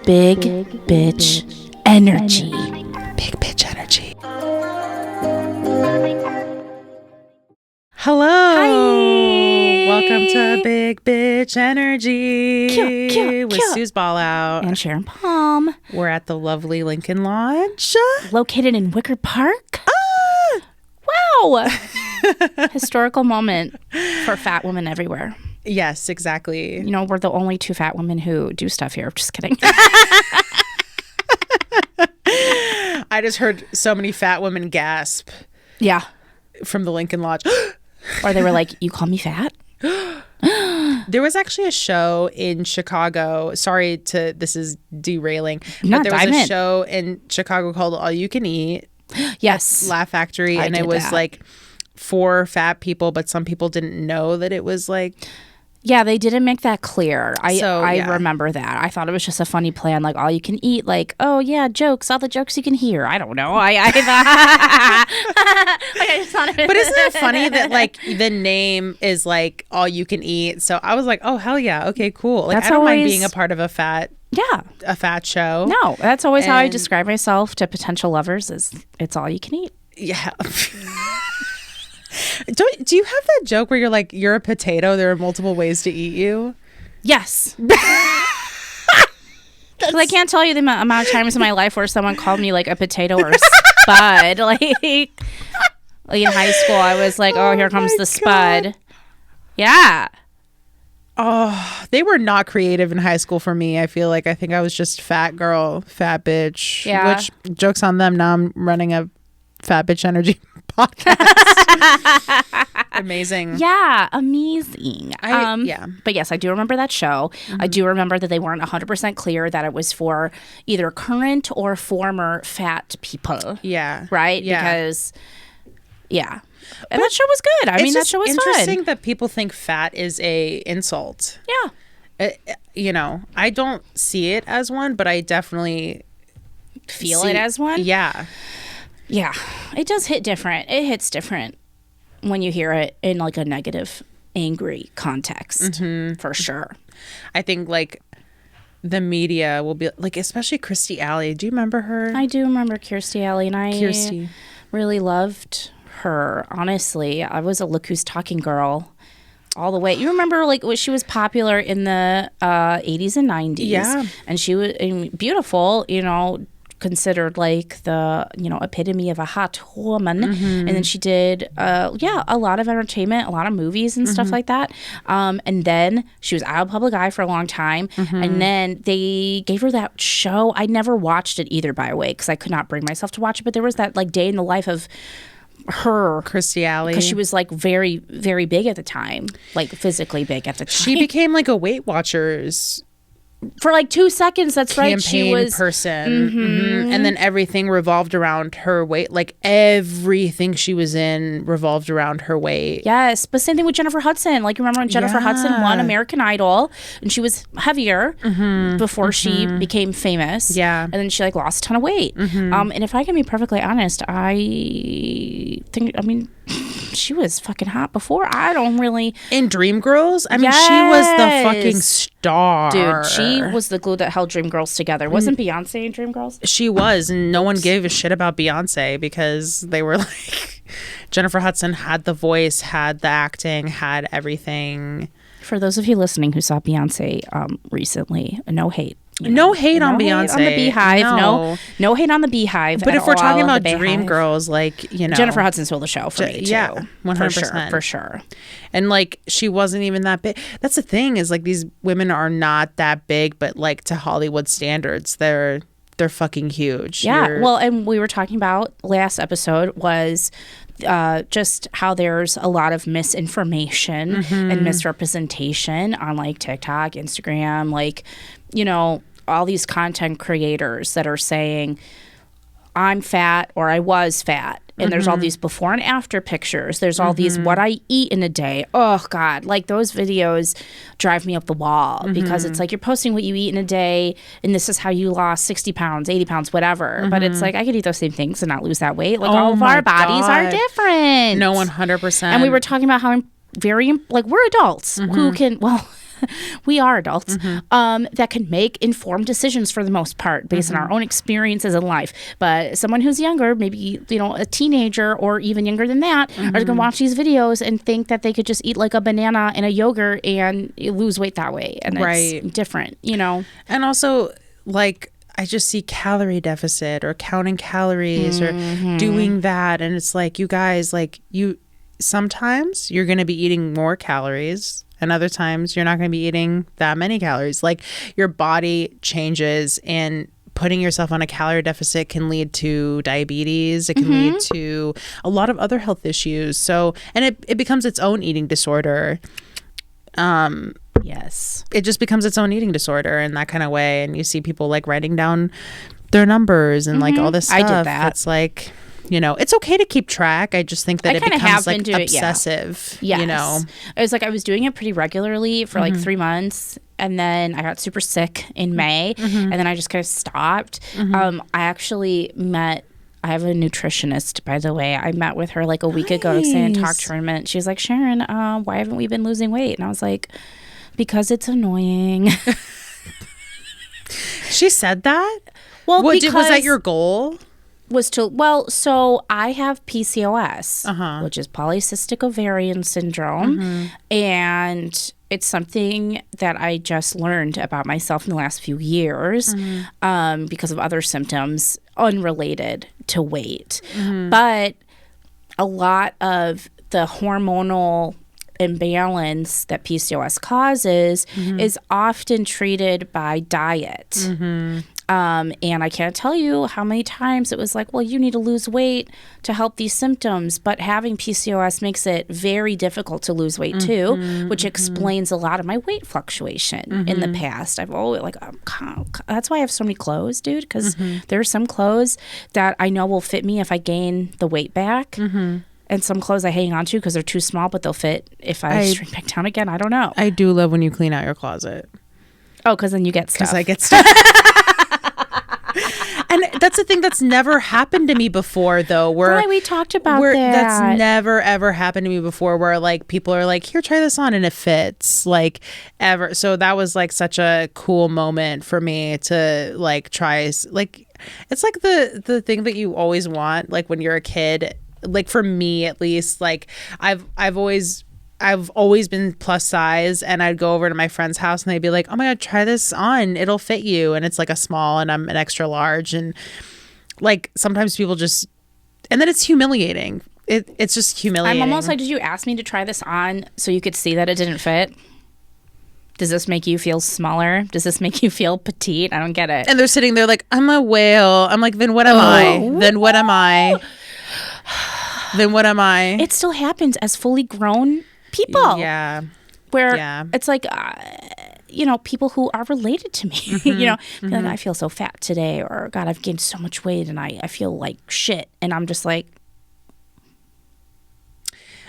Big bitch energy. Big bitch energy. Hello. Hi. Welcome to Big Bitch Energy Cute. with Sue's Ball Out. And Sharron Palm. We're at the lovely Lincoln Lodge. Located in Wicker Park. Wow. Historical moment for fat women everywhere. Yes, exactly. You know, we're the only two fat women who do stuff here. Just kidding. I just heard so many fat women gasp. Yeah. From the Lincoln Lodge. Or they were like, you call me fat? There was actually a show in Chicago. Sorry to, this is derailing. No, but there was dive a in. show in Chicago called All You Can Eat. Yes. Laugh Factory. I And did it was that. like for fat people, but some people didn't know that it was like. Yeah, they didn't make that clear. I yeah. remember that. I thought it was just a funny plan, like all you can eat, like, oh yeah, jokes, all the jokes you can hear. I don't know. I thought like, I just thought it was But isn't it funny that like the name is like All You Can Eat? So I was like, oh hell yeah, okay, cool. Like That's I don't mind always- being a part of a fat show. No, that's always how I And- describe myself to potential lovers is it's all you can eat. Yeah. Do you have that joke where you're like, you're a potato, there are multiple ways to eat you? Yes. 'Cause I can't tell you the amount of times in my life where someone called me like a potato or spud. Like in high school, I was like, oh, here comes my the spud. Yeah. Oh, they were not creative in high school for me. I feel like I think I was just fat girl, fat bitch. Yeah. Which, joke's on them. Now I'm running a fat bitch energy podcast. Amazing. Yeah, amazing. Yeah. But yes, I do remember that show. I do remember that they weren't 100% clear that it was for either current or former fat people. Yeah. Right? Yeah. Because, yeah. And that show was good. I mean, that show was interesting fun. that people think fat is a insult. Yeah. You know, I don't see it as one, but I definitely Feel it as one? Yeah. Yeah. It does hit different. It hits different when you hear it in like a negative, angry context. For sure. I think like the media will be like, especially Kirstie Alley. Do you remember her? I do remember Kirstie Alley, and I Kirstie. really loved her. Honestly, I was a Look Who's Talking girl all the way. You remember like when she was popular in the 80s and 90s? Yeah. And she was beautiful, you know, considered like the, you know, epitome of a hot woman. And then she did a lot of entertainment, a lot of movies and stuff like that. And then she was out of public eye for a long time. And then they gave her that show. I never watched it either, by the way, because I could not bring myself to watch it. But there was that like day in the life of her, Kirstie Alley. because she was like very, very big at the time, like physically big at the time. She became like a Weight Watchers for like 2 seconds. That's right. She campaign was person. And then everything revolved around her weight. Like everything she was in revolved around her weight. Yes, but same thing with Jennifer Hudson. Like, remember when Jennifer Hudson won American Idol and she was heavier before she became famous. Yeah. And then she like lost a ton of weight. And if I can be perfectly honest, I mean, she was fucking hot before. I don't really. In Dreamgirls, I mean, she was the fucking star. Dude, she was the glue that held Dreamgirls together. Wasn't Beyonce in Dreamgirls? She was, and no one gave a shit about Beyonce because they were like, Jennifer Hudson had the voice, had the acting, had everything. For those of you listening who saw Beyonce recently, no hate. No hate on Beyonce. On the Beehive. No hate on the Beehive. But if we're talking about Beehive. Dreamgirls, like, you know. Jennifer Hudson stole the show for me, too. Yeah, 100%. For sure. And like, she wasn't even that big. That's the thing, is like, these women are not that big, but like to Hollywood standards, they're fucking huge. Yeah. Well, and we were talking about last episode was just how there's a lot of misinformation and misrepresentation on like TikTok, Instagram, like, you know, all these content creators that are saying I'm fat or I was fat. And there's all these before and after pictures. There's all these what I eat in a day. Oh, God. Like those videos drive me up the wall because it's like you're posting what you eat in a day and this is how you lost 60 pounds, 80 pounds, whatever. But it's like I could eat those same things and not lose that weight. Like all of our bodies are different. No, 100%. And we were talking about how I'm very, like we're adults who can, well, we are adults, that can make informed decisions for the most part based on our own experiences in life. But someone who's younger, maybe, a teenager or even younger than that, are going to watch these videos and think that they could just eat like a banana and a yogurt and lose weight that way. And it's different, And also, like, I just see calorie deficit or counting calories or doing that. And it's like, you guys, like, sometimes you're going to be eating more calories and other times you're not going to be eating that many calories. Like, your body changes, and putting yourself on a calorie deficit can lead to diabetes. It can lead to a lot of other health issues. So, and it becomes its own eating disorder. Yes. It just becomes its own eating disorder in that kind of way. And you see people like writing down their numbers and like all this stuff. I did that. It's like, it's okay to keep track. I just think that it becomes like obsessive, Yes. It was like I was doing it pretty regularly for like 3 months. And then I got super sick in May. And then I just kind of stopped. I actually I have a nutritionist, by the way. I met with her like a week ago to say and talk to her. And she was like, Sharron, why haven't we been losing weight? And I was like, because it's annoying. She said that? Well, was that your goal? So I have PCOS, which is polycystic ovarian syndrome. And it's something that I just learned about myself in the last few years because of other symptoms unrelated to weight. But a lot of the hormonal imbalance that PCOS causes is often treated by diet. And I can't tell you how many times it was like, well, you need to lose weight to help these symptoms. But having PCOS makes it very difficult to lose weight too, which explains a lot of my weight fluctuation in the past. I've always that's why I have so many clothes, dude, because there are some clothes that I know will fit me if I gain the weight back. And some clothes I hang on to because they're too small, but they'll fit if I shrink back down again. I don't know. I do love when you clean out your closet. Oh, because then you get stuff. Because I get stuff. And that's the thing that's never happened to me before, though. Why we talked about that. That's never, ever happened to me before, where like people are like, here, try this on, and it fits, like, ever. So that was like such a cool moment for me to like try. Like, it's like the thing that you always want, like when you're a kid. Like for me, at least, like I've always been plus size, and I'd go over to my friend's house and they'd be like, oh my God, try this on, it'll fit you. And it's like a small and I'm an extra large. And like sometimes people just, and then it's humiliating. It's just humiliating. I'm almost like, did you ask me to try this on so you could see that it didn't fit? Does this make you feel smaller? Does this make you feel petite? I don't get it. And they're sitting there like, I'm a whale. I'm like, then what am I? Then what am I? Then what am I? It still happens as fully grown people. Yeah. Where it's like, people who are related to me, like, I feel so fat today, or God, I've gained so much weight and I feel like shit. And I'm just like,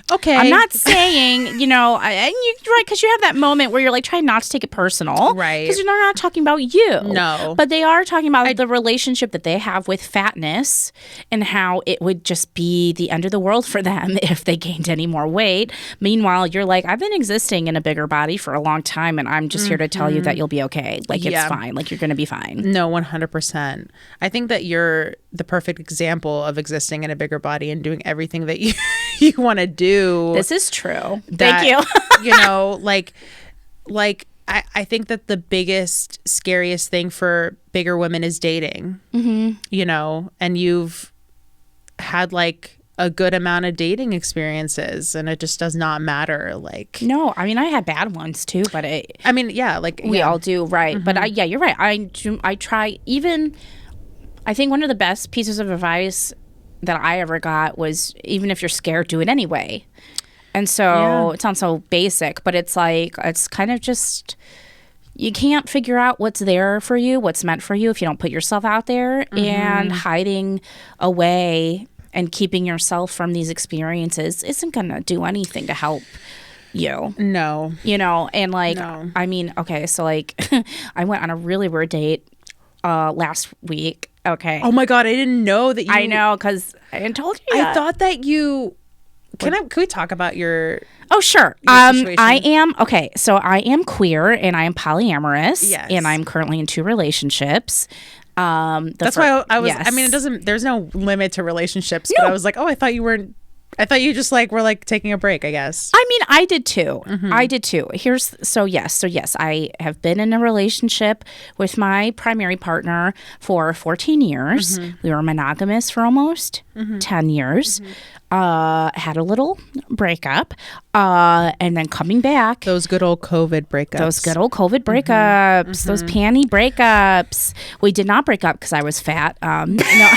okay. I'm not saying, and you're right, because you have that moment where you're like trying not to take it personal. Right. Because they're not talking about you. No. But they are talking about the relationship that they have with fatness and how it would just be the end of the world for them if they gained any more weight. Meanwhile, you're like, I've been existing in a bigger body for a long time, and I'm just here to tell you that you'll be okay. Like, it's fine. Like, you're going to be fine. No, 100%. I think that you're the perfect example of existing in a bigger body and doing everything that you want to do. This is true. Thank you. I think that the biggest, scariest thing for bigger women is dating, and you've had like a good amount of dating experiences, and it just does not matter. Like, no, I mean, I had bad ones too, but we all do. Right. But you're right. I try I think one of the best pieces of advice that I ever got was, even if you're scared, do it anyway. And so it sounds so basic, but it's like, it's kind of just, you can't figure out what's there for you, what's meant for you if you don't put yourself out there. And hiding away and keeping yourself from these experiences isn't going to do anything to help you. No. And like, no. I mean, okay, so like I went on a really weird date last week. Okay. Oh my God, I didn't know that you... I know, because I hadn't told you yet. I thought that you Can we talk about your Oh, sure. situation? I am okay. So I am queer and I am polyamorous. Yes. And I'm currently in 2 relationships. That's why I was. yes. I mean, there's no limit to relationships. But I was like, oh, I thought you weren't. I thought you just like were like taking a break, I guess. I mean, I did too. I did too. Yes, I have been in a relationship with my primary partner for 14 years. We were monogamous for almost 10 years. Had a little breakup, and then coming back. Those good old COVID breakups. Those panty breakups. We did not break up because I was fat. No.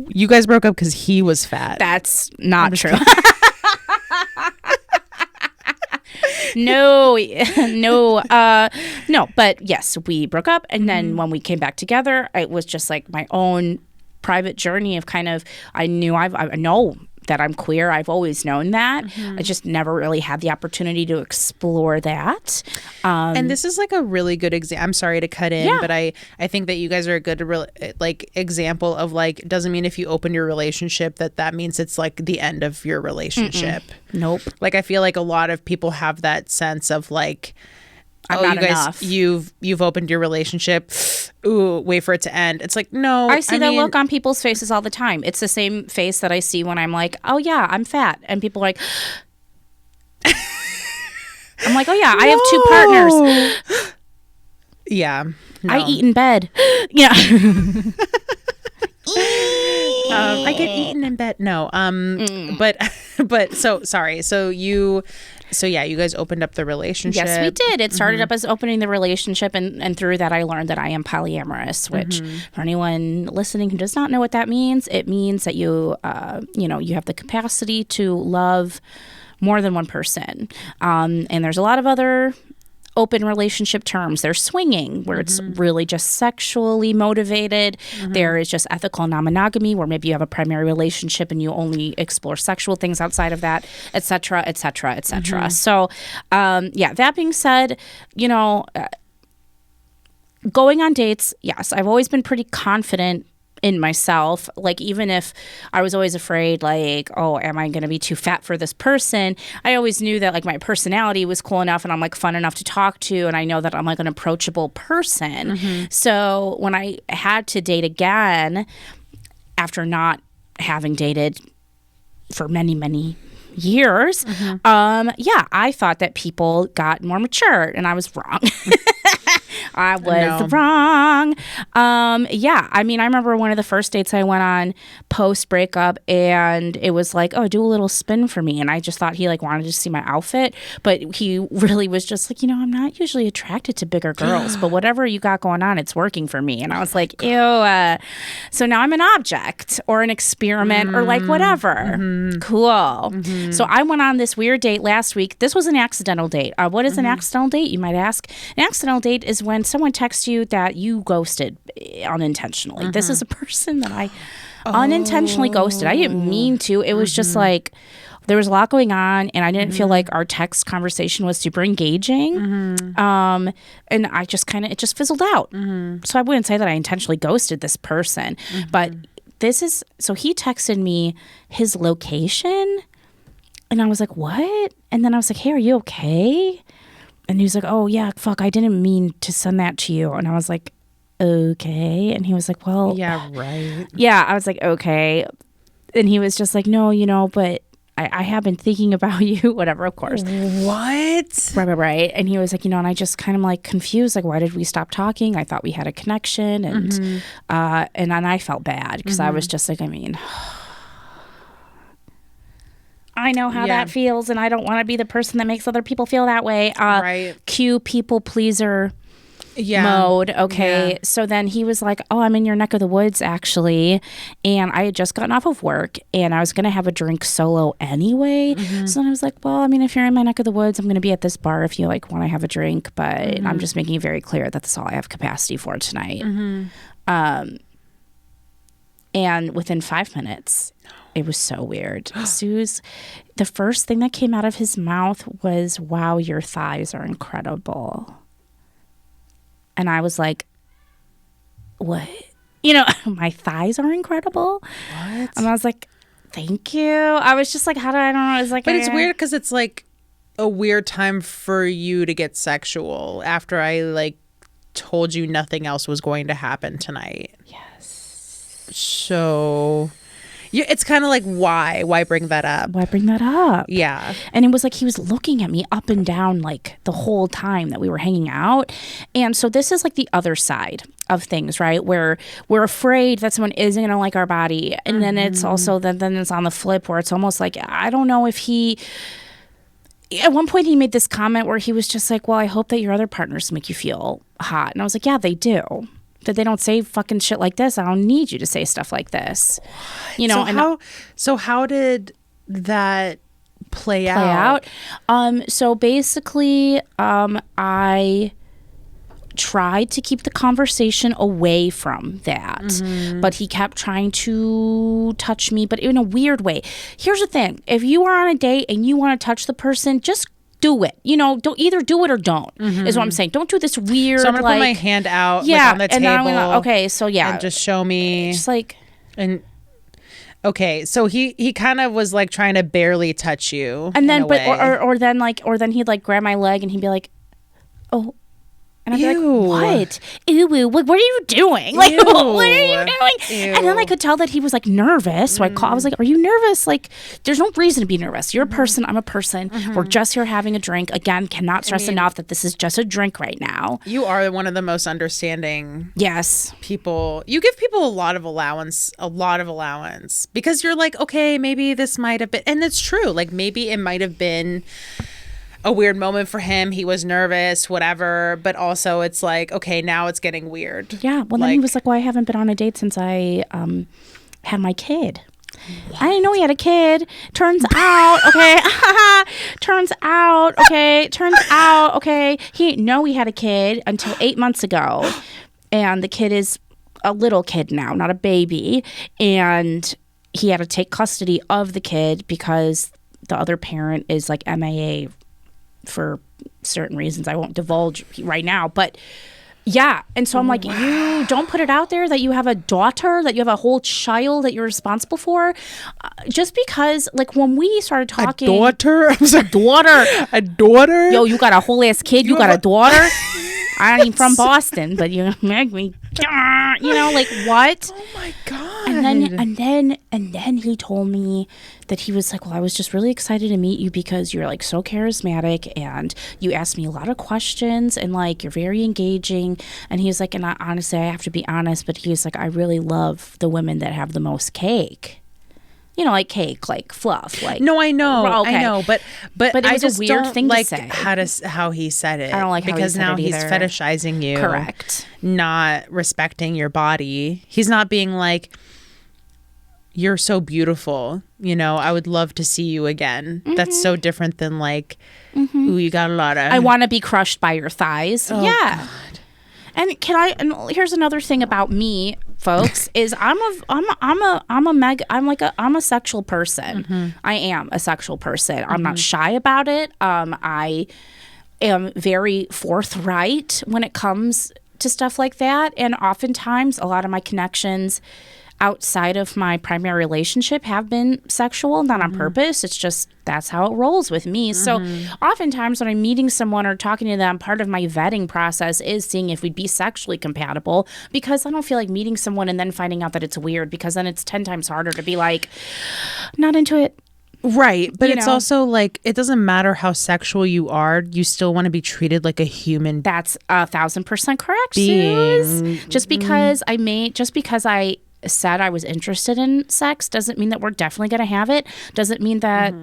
You guys broke up because he was fat. That's not true. No. But yes, we broke up, and then when we came back together, it was just like my own private journey of kind of. I know that I'm queer. I've always known that. I just never really had the opportunity to explore that. And this is like a really good example. I'm sorry to cut in, but I think that you guys are a good example of like, doesn't mean if you open your relationship that means it's like the end of your relationship. Nope. Like I feel like a lot of people have that sense of like, I'm not you guys, enough. You've opened your relationship. Ooh, wait for it to end. It's like, no. I see that look on people's faces all the time. It's the same face that I see when I'm like, oh yeah, I'm fat. And people are like, I'm like, oh yeah, I have 2 partners. Yeah. No. I eat in bed. Yeah. I get eaten in bed. No. But so sorry. So you guys opened up the relationship. Yes, we did. It started up as opening the relationship, and through that I learned that I am polyamorous, which for anyone listening who does not know what that means, it means that you have the capacity to love more than one person. And there's a lot of other open relationship terms. There's swinging, where it's really just sexually motivated. There is just ethical non-monogamy, where maybe you have a primary relationship and you only explore sexual things outside of that, et cetera, et cetera, et cetera. So, that being said, going on dates, yes, I've always been pretty confident in myself. Like, even if I was always afraid, like, oh, am I going to be too fat for this person? I always knew that like my personality was cool enough and I'm like fun enough to talk to. And I know that I'm like an approachable person. So when I had to date again, after not having dated for many, many years, I thought that people got more mature, and I was wrong. I was wrong. I mean, I remember one of the first dates I went on post breakup, and it was like, oh, do a little spin for me. And I just thought he like wanted to see my outfit, but he really was just like, I'm not usually attracted to bigger girls, but whatever you got going on, it's working for me. And I was like, ew. So now I'm an object or an experiment or like whatever. Cool. So I went on this weird date last week. This was an accidental date. What is an accidental date, you might ask? An accidental date is when someone texts you that you ghosted unintentionally. This is a person that I unintentionally ghosted. I didn't mean to. It was just like there was a lot going on, and I didn't feel like our text conversation was super engaging. And I just it just fizzled out. So I wouldn't say that I intentionally ghosted this person, but so he texted me his location, and I was like, what? And then I was like, hey, are you okay? And he was like, oh, yeah, fuck, I didn't mean to send that to you. And I was like, okay. And he was like, well. Yeah, right. Yeah, I was like, okay. And he was just like, no, but I have been thinking about you, whatever, of course. What? Right. And he was like, and I just kind of like confused, like, why did we stop talking? I thought we had a connection. And and then I felt bad because I was just like, I mean, I know how that feels, and I don't want to be the person that makes other people feel that way. Right. Cue people pleaser mode. Okay. Yeah. So then he was like, oh, I'm in your neck of the woods, actually. And I had just gotten off of work, and I was going to have a drink solo anyway. So then I was like, well, I mean, if you're in my neck of the woods, I'm going to be at this bar if you like want to have a drink. But I'm just making it very clear that that's all I have capacity for tonight. And within 5 minutes, it was so weird. Suze, the first thing that came out of his mouth was, wow, your thighs are incredible. And I was like, what? my thighs are incredible. What? And I was like, thank you. I was just like, how do I don't know? It's like, But it's weird because it's like a weird time for you to get sexual after I like told you nothing else was going to happen tonight. Yes. So yeah, it's kind of like, why bring that up? Why bring that up? Yeah. And it was like he was looking at me up and down like the whole time that we were hanging out. And so this is like the other side of things, right? Where we're afraid that someone isn't going to like our body. And then it's also then it's on the flip where it's almost like, I don't know if he... At one point he made this comment where he was just like, well, I hope that your other partners make you feel hot. And I was like, yeah, they do. That they don't say fucking shit like this. I don't need you to say stuff like this. So how did that play out? So basically, I tried to keep the conversation away from that, but he kept trying to touch me, but in a weird way. Here's the thing. If you are on a date and you want to touch the person, just do it. Don't either do it or don't, is what I'm saying. Don't do this weird, So I'm going to put my hand out on the and table. then I'm gonna, okay, so yeah. And just show me. Just like... And okay, so he kind of was like trying to barely touch you. And then, or then he'd like grab my leg and he'd be like, oh. And I'd be Ew. like, what? Ew, what are you doing? Like, Ew. what are you doing? Ew. And then I could tell that he was like nervous. So I was like, are you nervous? Like, there's no reason to be nervous. You're a person. I'm a person. We're just here having a drink. Again, cannot stress enough that this is just a drink right now. You are one of the most understanding people. You give people a lot of allowance because you're like, okay, maybe this might have been, and it's true. Like maybe it might have been a weird moment for him. He was nervous, whatever. But also it's like, okay, now it's getting weird. Yeah. Well, then he was like, well, I haven't been on a date since I had my kid. What? I didn't know he had a kid. Turns out, okay. He didn't know he had a kid until 8 months ago. And the kid is a little kid now, not a baby. And he had to take custody of the kid because the other parent is like MIA for certain reasons I won't divulge right now, but yeah. And so I'm like, you don't put it out there that you have a daughter, that you have a whole child that you're responsible for, just because like when we started talking, a daughter. Yo, you got a whole ass kid, you got a daughter. I ain't from Boston, but you make me, like what? Oh my god! And then he told me that he was like, well, I was just really excited to meet you because you're like so charismatic and you asked me a lot of questions and like you're very engaging. And he was like, and honestly, I have to be honest, but he was like, I really love the women that have the most cake. Like cake, like fluff, like. No, I know, okay. I know, but it was I just a weird don't thing like to say. how he said it. I don't like how because he said now it he's either. fetishizing you, Correct? Not respecting your body. He's not being like, you're so beautiful. I would love to see you again. That's so different than like, ooh, you got a lot of. I want to be crushed by your thighs. Oh, yeah. God. And here's another thing about me, folks, is I'm a sexual person. I am a sexual person. I'm not shy about it. I am very forthright when it comes to stuff like that. And oftentimes a lot of my connections outside of my primary relationship have been sexual, not on purpose. It's just that's how it rolls with me. So oftentimes when I'm meeting someone or talking to them, part of my vetting process is seeing if we'd be sexually compatible, because I don't feel like meeting someone and then finding out that it's weird, because then it's 10 times harder to be like, not into it. Right. But it's also like, it doesn't matter how sexual you are, you still want to be treated like a human. That's 1,000% correct, being. Suze. Just because I said I was interested in sex doesn't mean that we're definitely going to have it. Doesn't mean that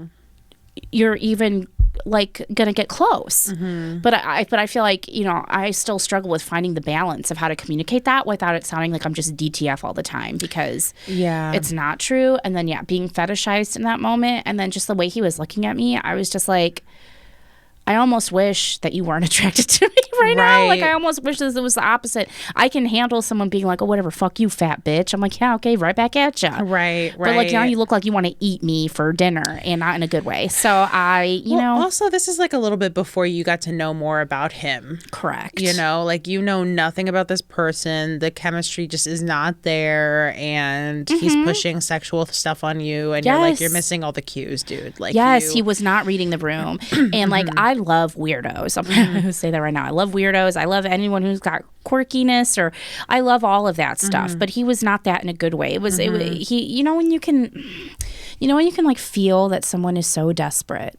you're even like going to get close. But I feel like, I still struggle with finding the balance of how to communicate that without it sounding like I'm just DTF all the time, because it's not true. And then, being fetishized in that moment. And then just the way he was looking at me, I was just like, I almost wish that you weren't attracted to me right now. Like, I almost wish it was the opposite. I can handle someone being like, oh, whatever, fuck you, fat bitch. I'm like, yeah, okay, right back at you. Right. But like, now you look like you want to eat me for dinner, and not in a good way. So you know. Also, this is like a little bit before you got to know more about him. Correct. You know, like, you know nothing about this person. The chemistry just is not there, and he's pushing sexual stuff on you, and you're like, you're missing all the cues, dude. Like, he was not reading the room. And like, I love weirdos. I'm gonna say that right now. I love weirdos. I love anyone who's got quirkiness, or I love all of that stuff. But he was not that in a good way. It was he. You know when you can like feel that someone is so desperate.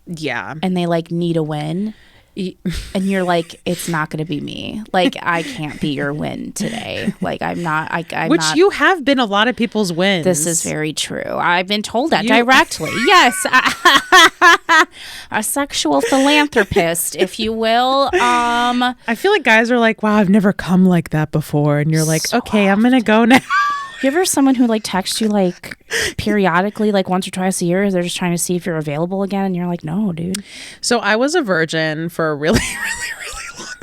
Yeah. And they like need a win. And you're like, it's not going to be me. Like, I can't be your win today. Like, I'm not. Which you have been a lot of people's wins. This is very true. I've been told that directly. Yes. A sexual philanthropist, if you will. I feel like guys are like, wow, I've never come like that before. And you're like, okay, I'm going to go now. You ever someone who like texts you like periodically, like once or twice a year? They're just trying to see if you're available again, and you're like, no, dude. So I was a virgin for a really, really, really long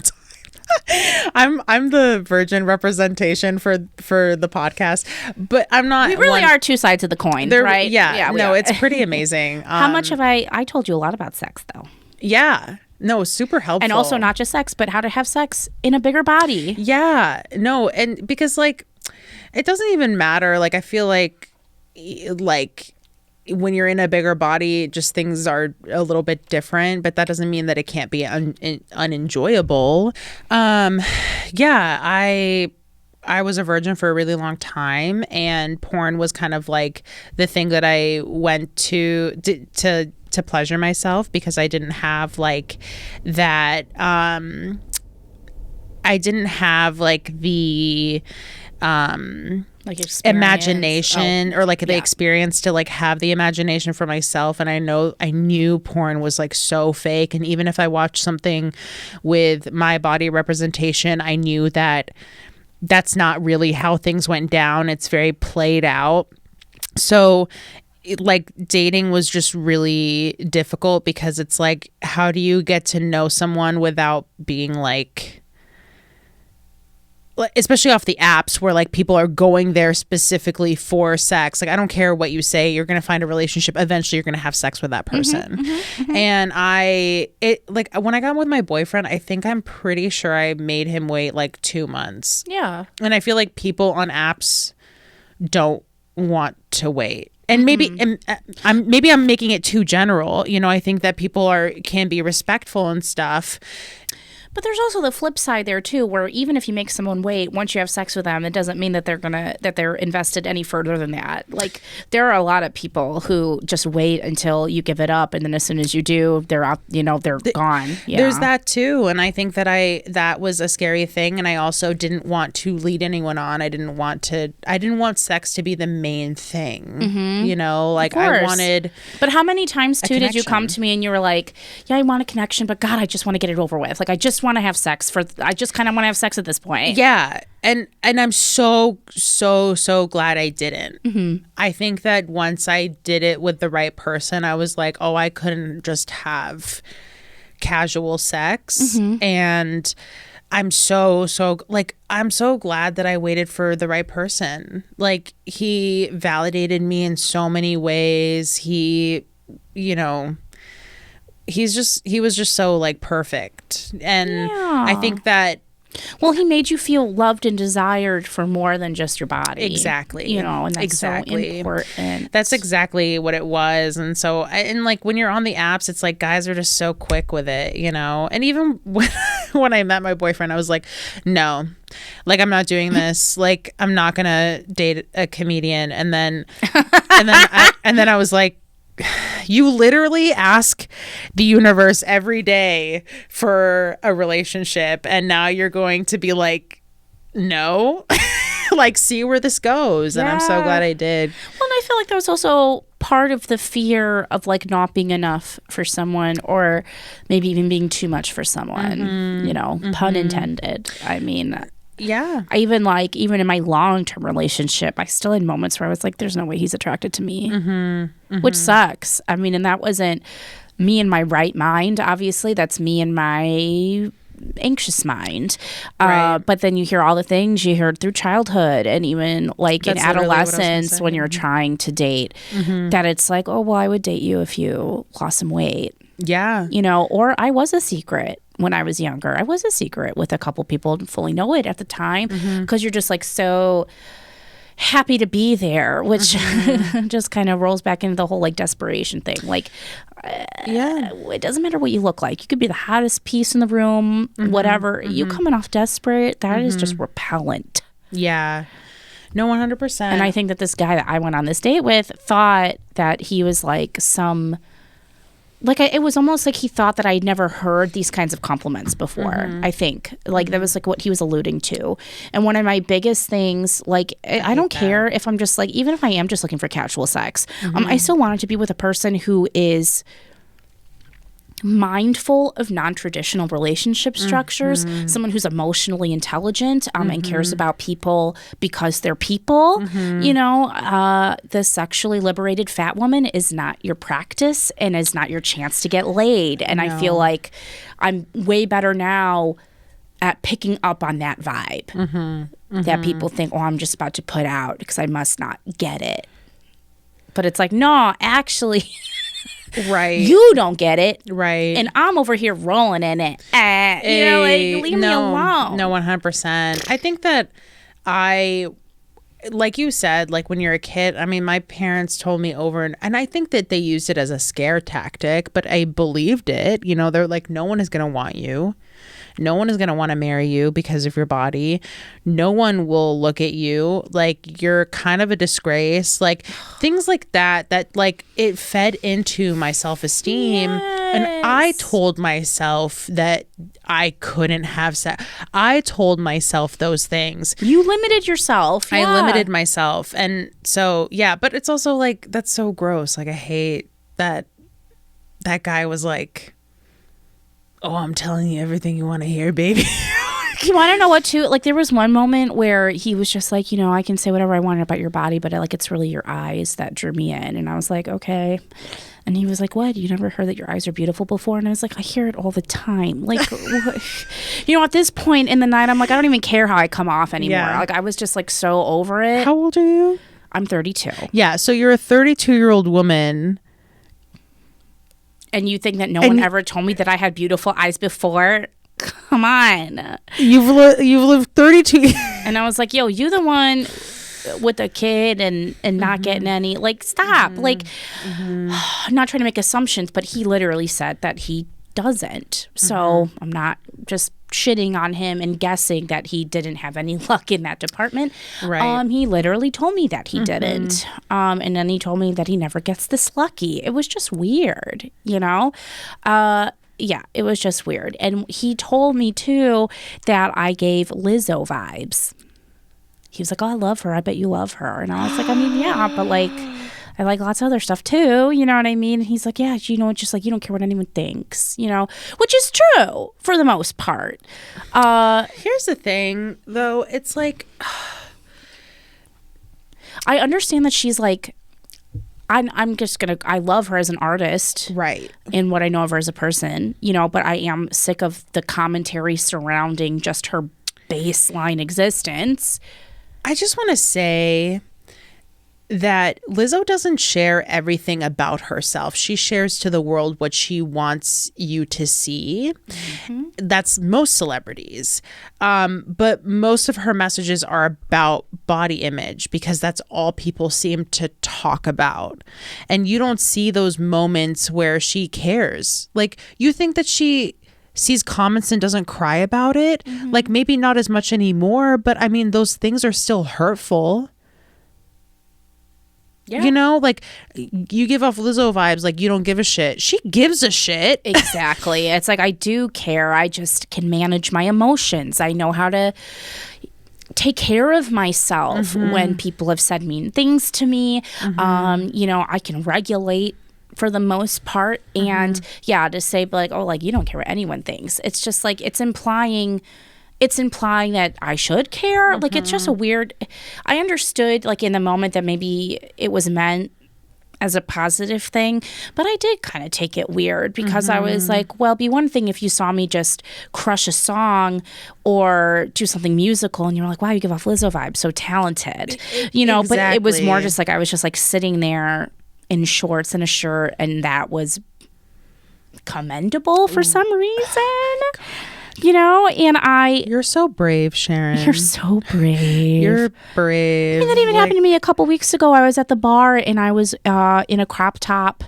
time. I'm the virgin representation for the podcast, but I'm not. We really are two sides of the coin, right? Yeah, no, it's pretty amazing. How much have I told you a lot about sex, though. Yeah. No, super helpful. And also not just sex, but how to have sex in a bigger body. Yeah. No, and because like, it doesn't even matter. Like, I feel like when you're in a bigger body, just things are a little bit different, but that doesn't mean that it can't be unenjoyable. Yeah, I was a virgin for a really long time, and porn was kind of like the thing that I went to pleasure myself, because I didn't have like that. I didn't have like the like imagination or like the experience to like have the imagination for myself. And I knew porn was like so fake. And even if I watched something with my body representation, I knew that that's not really how things went down. It's very played out. So like dating was just really difficult, because it's like, how do you get to know someone without being like, especially off the apps where like people are going there specifically for sex. Like, I don't care what you say, you're going to find a relationship. Eventually you're going to have sex with that person. And like when I got with my boyfriend, I think I'm pretty sure I made him wait like 2 months. Yeah. And I feel like people on apps don't want to wait. And maybe I'm making it too general. You know, I think that people can be respectful and stuff. But there's also the flip side there too, where even if you make someone wait, once you have sex with them, it doesn't mean that they're invested any further than that. Like, there are a lot of people who just wait until you give it up, and then as soon as you do, they're out. You know, they're gone. Yeah. There's that too, and I think that that was a scary thing, and I also didn't want to lead anyone on. I didn't want sex to be the main thing. You know, like I wanted. But how many times too did you come to me and you were like, "Yeah, I want a connection, but God, I just want to get it over with. Like, I just want to have sex I just kind of want to have sex at this point." Yeah. And I'm so glad I didn't. I think that once I did it with the right person, I was like, oh, I couldn't just have casual sex. And I'm so glad that I waited for the right person. Like, he validated me in so many ways. He, you know, he was just so like perfect. And I think that, well, he made you feel loved and desired for more than just your body. Exactly. You know, and that's so important. That's exactly what it was. And so, and like when you're on the apps, it's like guys are just so quick with it, you know. And even when I met my boyfriend, I was like, no, like, I'm not doing this. Like, I'm not gonna date a comedian. And then I was like, you literally ask the universe every day for a relationship, and now you're going to be like, no. Like, see where this goes. And I'm so glad I did. Well, and I feel like that was also part of the fear of like not being enough for someone, or maybe even being too much for someone, you know, pun intended. I mean, yeah. Even in my long-term relationship, I still had moments where I was like, there's no way he's attracted to me, which sucks. I mean, and that wasn't me in my right mind. Obviously, that's me in my anxious mind. Right. But then you hear all the things you heard through childhood and even like That's in literally what I was gonna adolescence say. when you're trying to date, that it's like, oh, well, I would date you if you lost some weight, Yeah. you know, or I was a secret when I was younger. I was a secret with a couple people, didn't fully know it at the time because you're just like so happy to be there, which just kind of rolls back into the whole like desperation thing. Like, Yeah. it doesn't matter what you look like. You could be the hottest piece in the room, whatever. You coming off desperate, that is just repellent. Yeah. No, 100%. And I think that this guy that I went on this date with thought that he was like some, like it was almost like he thought that I'd never heard these kinds of compliments before. I think like that was like what he was alluding to. And one of my biggest things, like I don't care if I'm just like, even if I am just looking for casual sex, I still wanted to be with a person who is mindful of non-traditional relationship structures, someone who's emotionally intelligent and cares about people because they're people. You know, the sexually liberated fat woman is not your practice and is not your chance to get laid. And I feel like I'm way better now at picking up on that vibe that people think, oh, I'm just about to put out because I must not get it. But it's like, no, actually... Right. You don't get it. Right. And I'm over here rolling in it. You know, like, leave me alone. No, 100%. I think that like you said, like when you're a kid, I mean, my parents told me over and I think that they used it as a scare tactic, but I believed it. You know, they're like, no one is going to want you. No one is going to want to marry you because of your body. No one will look at you like you're kind of a disgrace. Like things like that like it fed into my self-esteem. And I told myself that I couldn't have sex. I told myself those things. You limited yourself. I limited myself. And so, yeah, but it's also like, that's so gross. Like I hate that guy was like, oh, I'm telling you everything you want to hear, baby. You want to know what too? Like there was one moment where he was just like, you know, I can say whatever I want about your body, but like it's really your eyes that drew me in. And I was like, okay. And he was like, what? You never heard that your eyes are beautiful before? And I was like, I hear it all the time. Like, you know, at this point in the night, I'm like, I don't even care how I come off anymore. Yeah. Like I was just like so over it. How old are you? I'm 32. Yeah. So you're a 32-year-old woman. And you think that no one ever told me that I had beautiful eyes before? Come on. You've lived 32 years. And I was like, yo, you the one with a kid and not getting any. Like, stop. Like, I'm not trying to make assumptions, but he literally said that he doesn't. So I'm not just shitting on him and guessing that he didn't have any luck in that department. Right. He literally told me that he didn't. And then he told me that he never gets this lucky. It was just weird, you know? Yeah, it was just weird. And he told me too that I gave Lizzo vibes. He was like, oh, I love her. I bet you love her. And I was like, I mean, yeah, but like, I like lots of other stuff too. You know what I mean? And he's like, yeah, you know, it's just like, you don't care what anyone thinks, you know, which is true for the most part. Here's the thing, though. It's like, I understand that she's like, I'm just going to, I love her as an artist. right. In what I know of her as a person, you know, but I am sick of the commentary surrounding just her baseline existence. I just want to say that Lizzo doesn't share everything about herself. She shares to the world what she wants you to see. That's most celebrities. But most of her messages are about body image because that's all people seem to talk about. And you don't see those moments where she cares. Like, you think that she sees comments and doesn't cry about it? Like, maybe not as much anymore, but I mean, those things are still hurtful. Yeah. You know, like you give off Lizzo vibes like you don't give a shit. She gives a shit. Exactly. It's like I do care. I just can manage my emotions. I know how to take care of myself when people have said mean things to me. You know, I can regulate for the most part. And yeah, to say like, oh, like you don't care what anyone thinks. It's just like it's implying that I should care. Like, it's just a weird, I understood like in the moment that maybe it was meant as a positive thing, but I did kind of take it weird because I was like, well, it'd be one thing if you saw me just crush a song or do something musical and you're like, wow, you give off Lizzo vibes, so talented, you know, but it was more just like, I was just like sitting there in shorts and a shirt, and that was commendable for some reason. You know, and You're so brave, Sharron. You're so brave. You're brave. I mean, that even happened to me a couple weeks ago. I was at the bar and I was in a crop top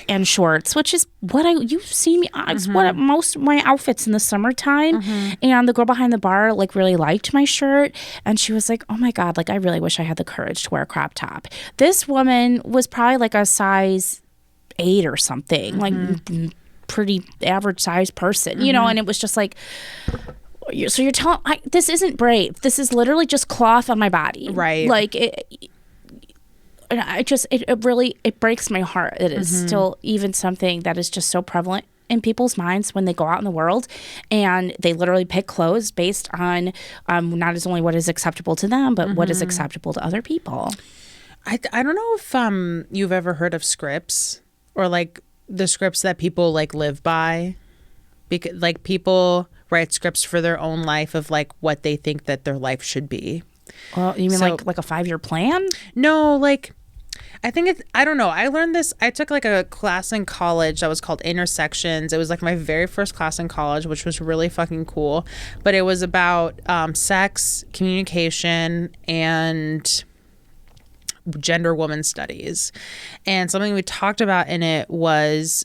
and shorts, which is what you see me. It's what most of my outfits in the summertime. And the girl behind the bar like really liked my shirt, and she was like, "Oh my God, like I really wish I had the courage to wear a crop top." This woman was probably like a size 8 or something, like pretty average sized person, you know, and it was just like, so you're telling, this isn't brave. This is literally just cloth on my body. Right. Like it really breaks my heart. It is still even something that is just so prevalent in people's minds when they go out in the world and they literally pick clothes based on not as only what is acceptable to them, but what is acceptable to other people. I don't know if you've ever heard of scripts, or like the scripts that people like live by, because like people write scripts for their own life of like what they think that their life should be. Well, you mean like a 5-year plan? No, like I think I don't know. I learned this. I took like a class in college that was called Intersections. It was like my very first class in college, which was really fucking cool. But it was about sex, communication, and gender woman studies. And something we talked about in it was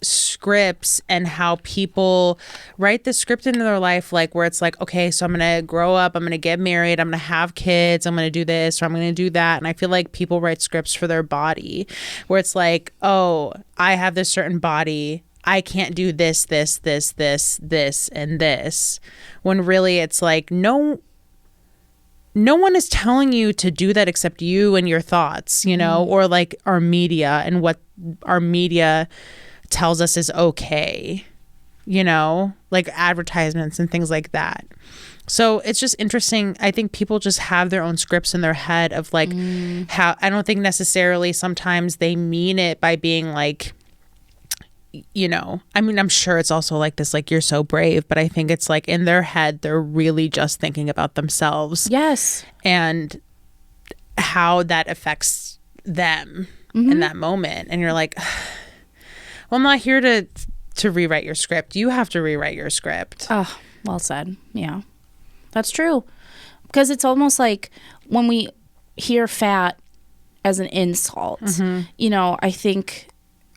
scripts and how people write the script into their life, like where it's like, okay, so I'm gonna grow up, I'm gonna get married, I'm gonna have kids, I'm gonna do this or I'm gonna do that. And I feel like people write scripts for their body where it's like, oh, I have this certain body, I can't do this, and this, when really it's like no one is telling you to do that except you and your thoughts, you know, or like our media and what our media tells us is okay, you know, like advertisements and things like that. So it's just interesting. I think people just have their own scripts in their head of like how, I don't think necessarily sometimes they mean it by being like, you know, I mean, I'm sure it's also like this, like, you're so brave, but I think it's like in their head, they're really just thinking about themselves. Yes. And how that affects them in that moment. And you're like, well, I'm not here to rewrite your script. You have to rewrite your script. Oh, well said. Yeah, that's true. Because it's almost like when we hear fat as an insult, you know, I think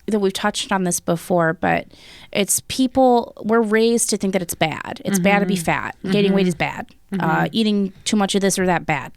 that we've touched on this before, but it's people, we're raised to think that it's bad. It's bad to be fat. Gaining weight is bad. Eating too much of this or that bad.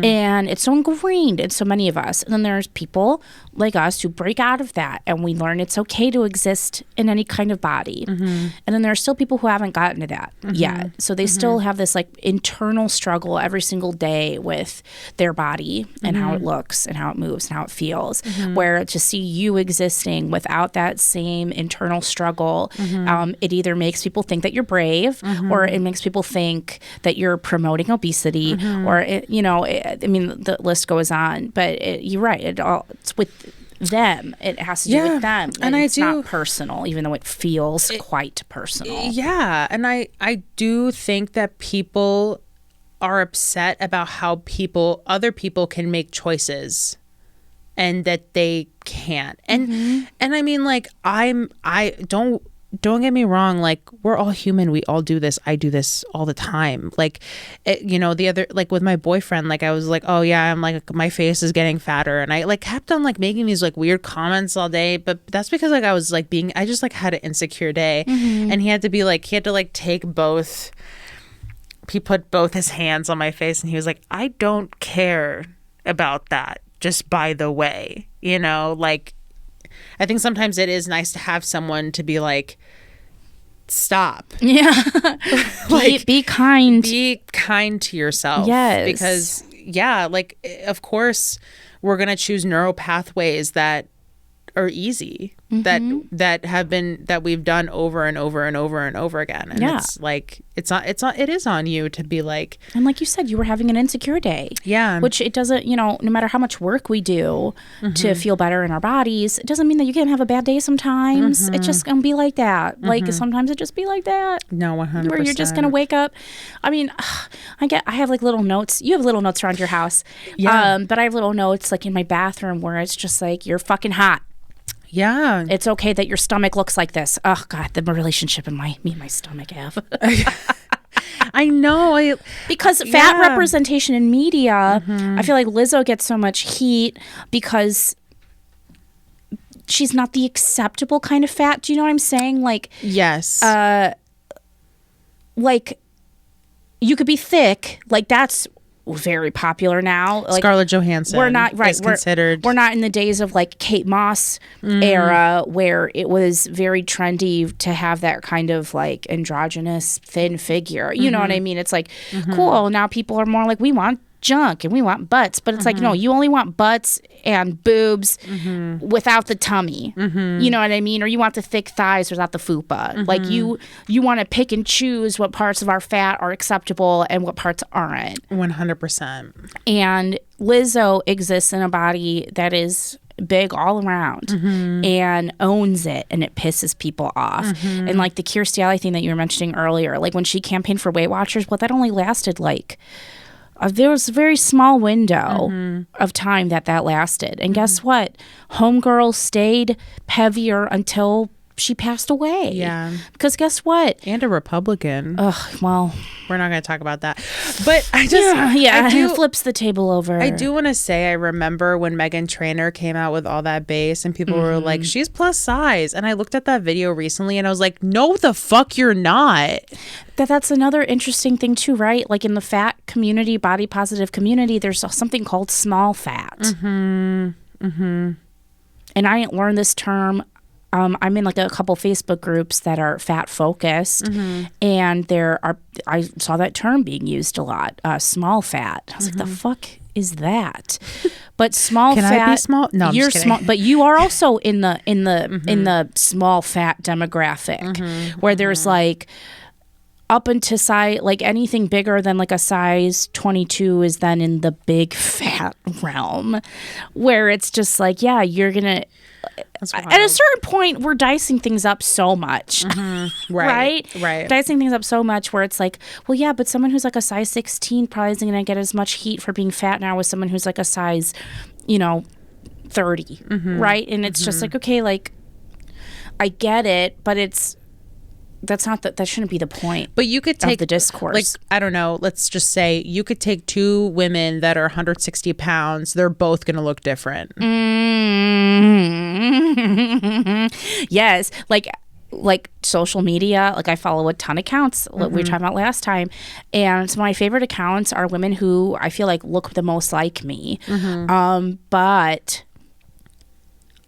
And it's so ingrained in so many of us. And then there's people like us who break out of that and we learn it's okay to exist in any kind of body. And then there are still people who haven't gotten to that yet. So they still have this like internal struggle every single day with their body and how it looks and how it moves and how it feels. Where to see you existing without that same internal struggle, it either makes people think that you're brave or it makes people think that you're promoting obesity or, you know, I mean, the list goes on. But you're right. It's with them. It has to do with them. And it's not personal, even though it feels quite personal. Yeah. And I do think that people are upset about how other people can make choices and that they can't. And I mean, like, don't get me wrong, like, we're all human, we all do this. I do this all the time. Like, you know, the other, like with my boyfriend, like I was like, oh yeah, I'm like, my face is getting fatter, and I like kept on like making these like weird comments all day, but that's because like I was like I just like had an insecure day, and he had to like take both, he put both his hands on my face and he was like, I don't care about that, just by the way, you know, like, I think sometimes it is nice to have someone to be like, stop. Yeah. Like, be kind. Be kind to yourself. Yes. Because, yeah, like, of course, we're going to choose neural pathways that are easy that we've done over and over and over and over again. And it's like, it is on you to be like, and like you said, you were having an insecure day. Yeah. Which it doesn't, no matter how much work we do to feel better in our bodies, it doesn't mean that you can't have a bad day sometimes. It's just going to be like that. Like sometimes it just be like that. No, 100%. Where you're just going to wake up. I mean, I have like little notes. You have little notes around your house. Yeah. But I have little notes like in my bathroom where it's just like, you're fucking hot. Yeah. It's okay that your stomach looks like this. Oh God, the relationship in me and my stomach have. I know. Because fat representation in media, I feel like Lizzo gets so much heat because she's not the acceptable kind of fat. Do you know what I'm saying? Like, yes. Like you could be thick. Like that's very popular now. Like, Scarlett Johansson. We're not right. We're not in the days of like Kate Moss era where it was very trendy to have that kind of like androgynous thin figure. You know what I mean? It's like cool. Now people are more like, we want junk and we want butts, but it's like, no, you only want butts and boobs without the tummy. You know what I mean? Or you want the thick thighs without the fupa. Like you want to pick and choose what parts of our fat are acceptable and what parts aren't. 100%. And Lizzo exists in a body that is big all around and owns it, and it pisses people off. And like the Kirstie Alley thing that you were mentioning earlier, like when she campaigned for Weight Watchers, that only lasted like there was a very small window of time that lasted. And guess what? Homegirl stayed heavier until she passed away. Yeah. Because guess what? And a Republican. Ugh, well. We're not going to talk about that. But I just... Yeah, it flips the table over. I do want to say I remember when Meghan Trainor came out with all that base and people were like, she's plus size. And I looked at that video recently and I was like, no, the fuck you're not. That's another interesting thing too, right? Like in the fat community, body positive community, there's something called small fat. And I didn't learn this term. I'm in like a couple Facebook groups that are fat focused, and I saw that term being used a lot, small fat. I was like, the fuck is that? But small Can fat. I be small? No, I'm you're just kidding. small, but you are also in the small fat demographic, where there's like up into size, like anything bigger than like a size 22 is then in the big fat realm, where it's just like, yeah, you're gonna. At a certain point, we're dicing things up so much, right? Dicing things up so much where it's like, well, yeah, but someone who's like a size 16 probably isn't going to get as much heat for being fat now as someone who's like a size, 30, right? And it's just like, okay, like, I get it, but that shouldn't be the point. But you could take the discourse. Like, I don't know, let's just say you could take two women that are 160 pounds. They're both going to look different. Yes. Like social media, like I follow a ton of accounts we were talking about last time, and some of my favorite accounts are women who I feel like look the most like me. But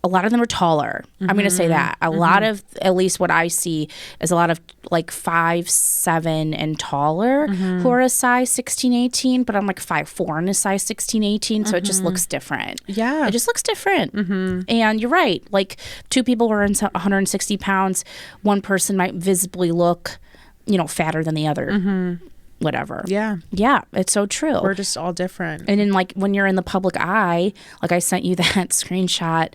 a lot of them are taller. I'm going to say that. A lot of, at least what I see, is a lot of like 5'7" and taller who are a size 16, 18, but I'm like 5'4" and a size 16, 18, so it just looks different. Yeah. It just looks different. And you're right. Like two people who are in 160 pounds, one person might visibly look, fatter than the other. Whatever. Yeah, it's so true. We're just all different. And then like when you're in the public eye, like I sent you that screenshot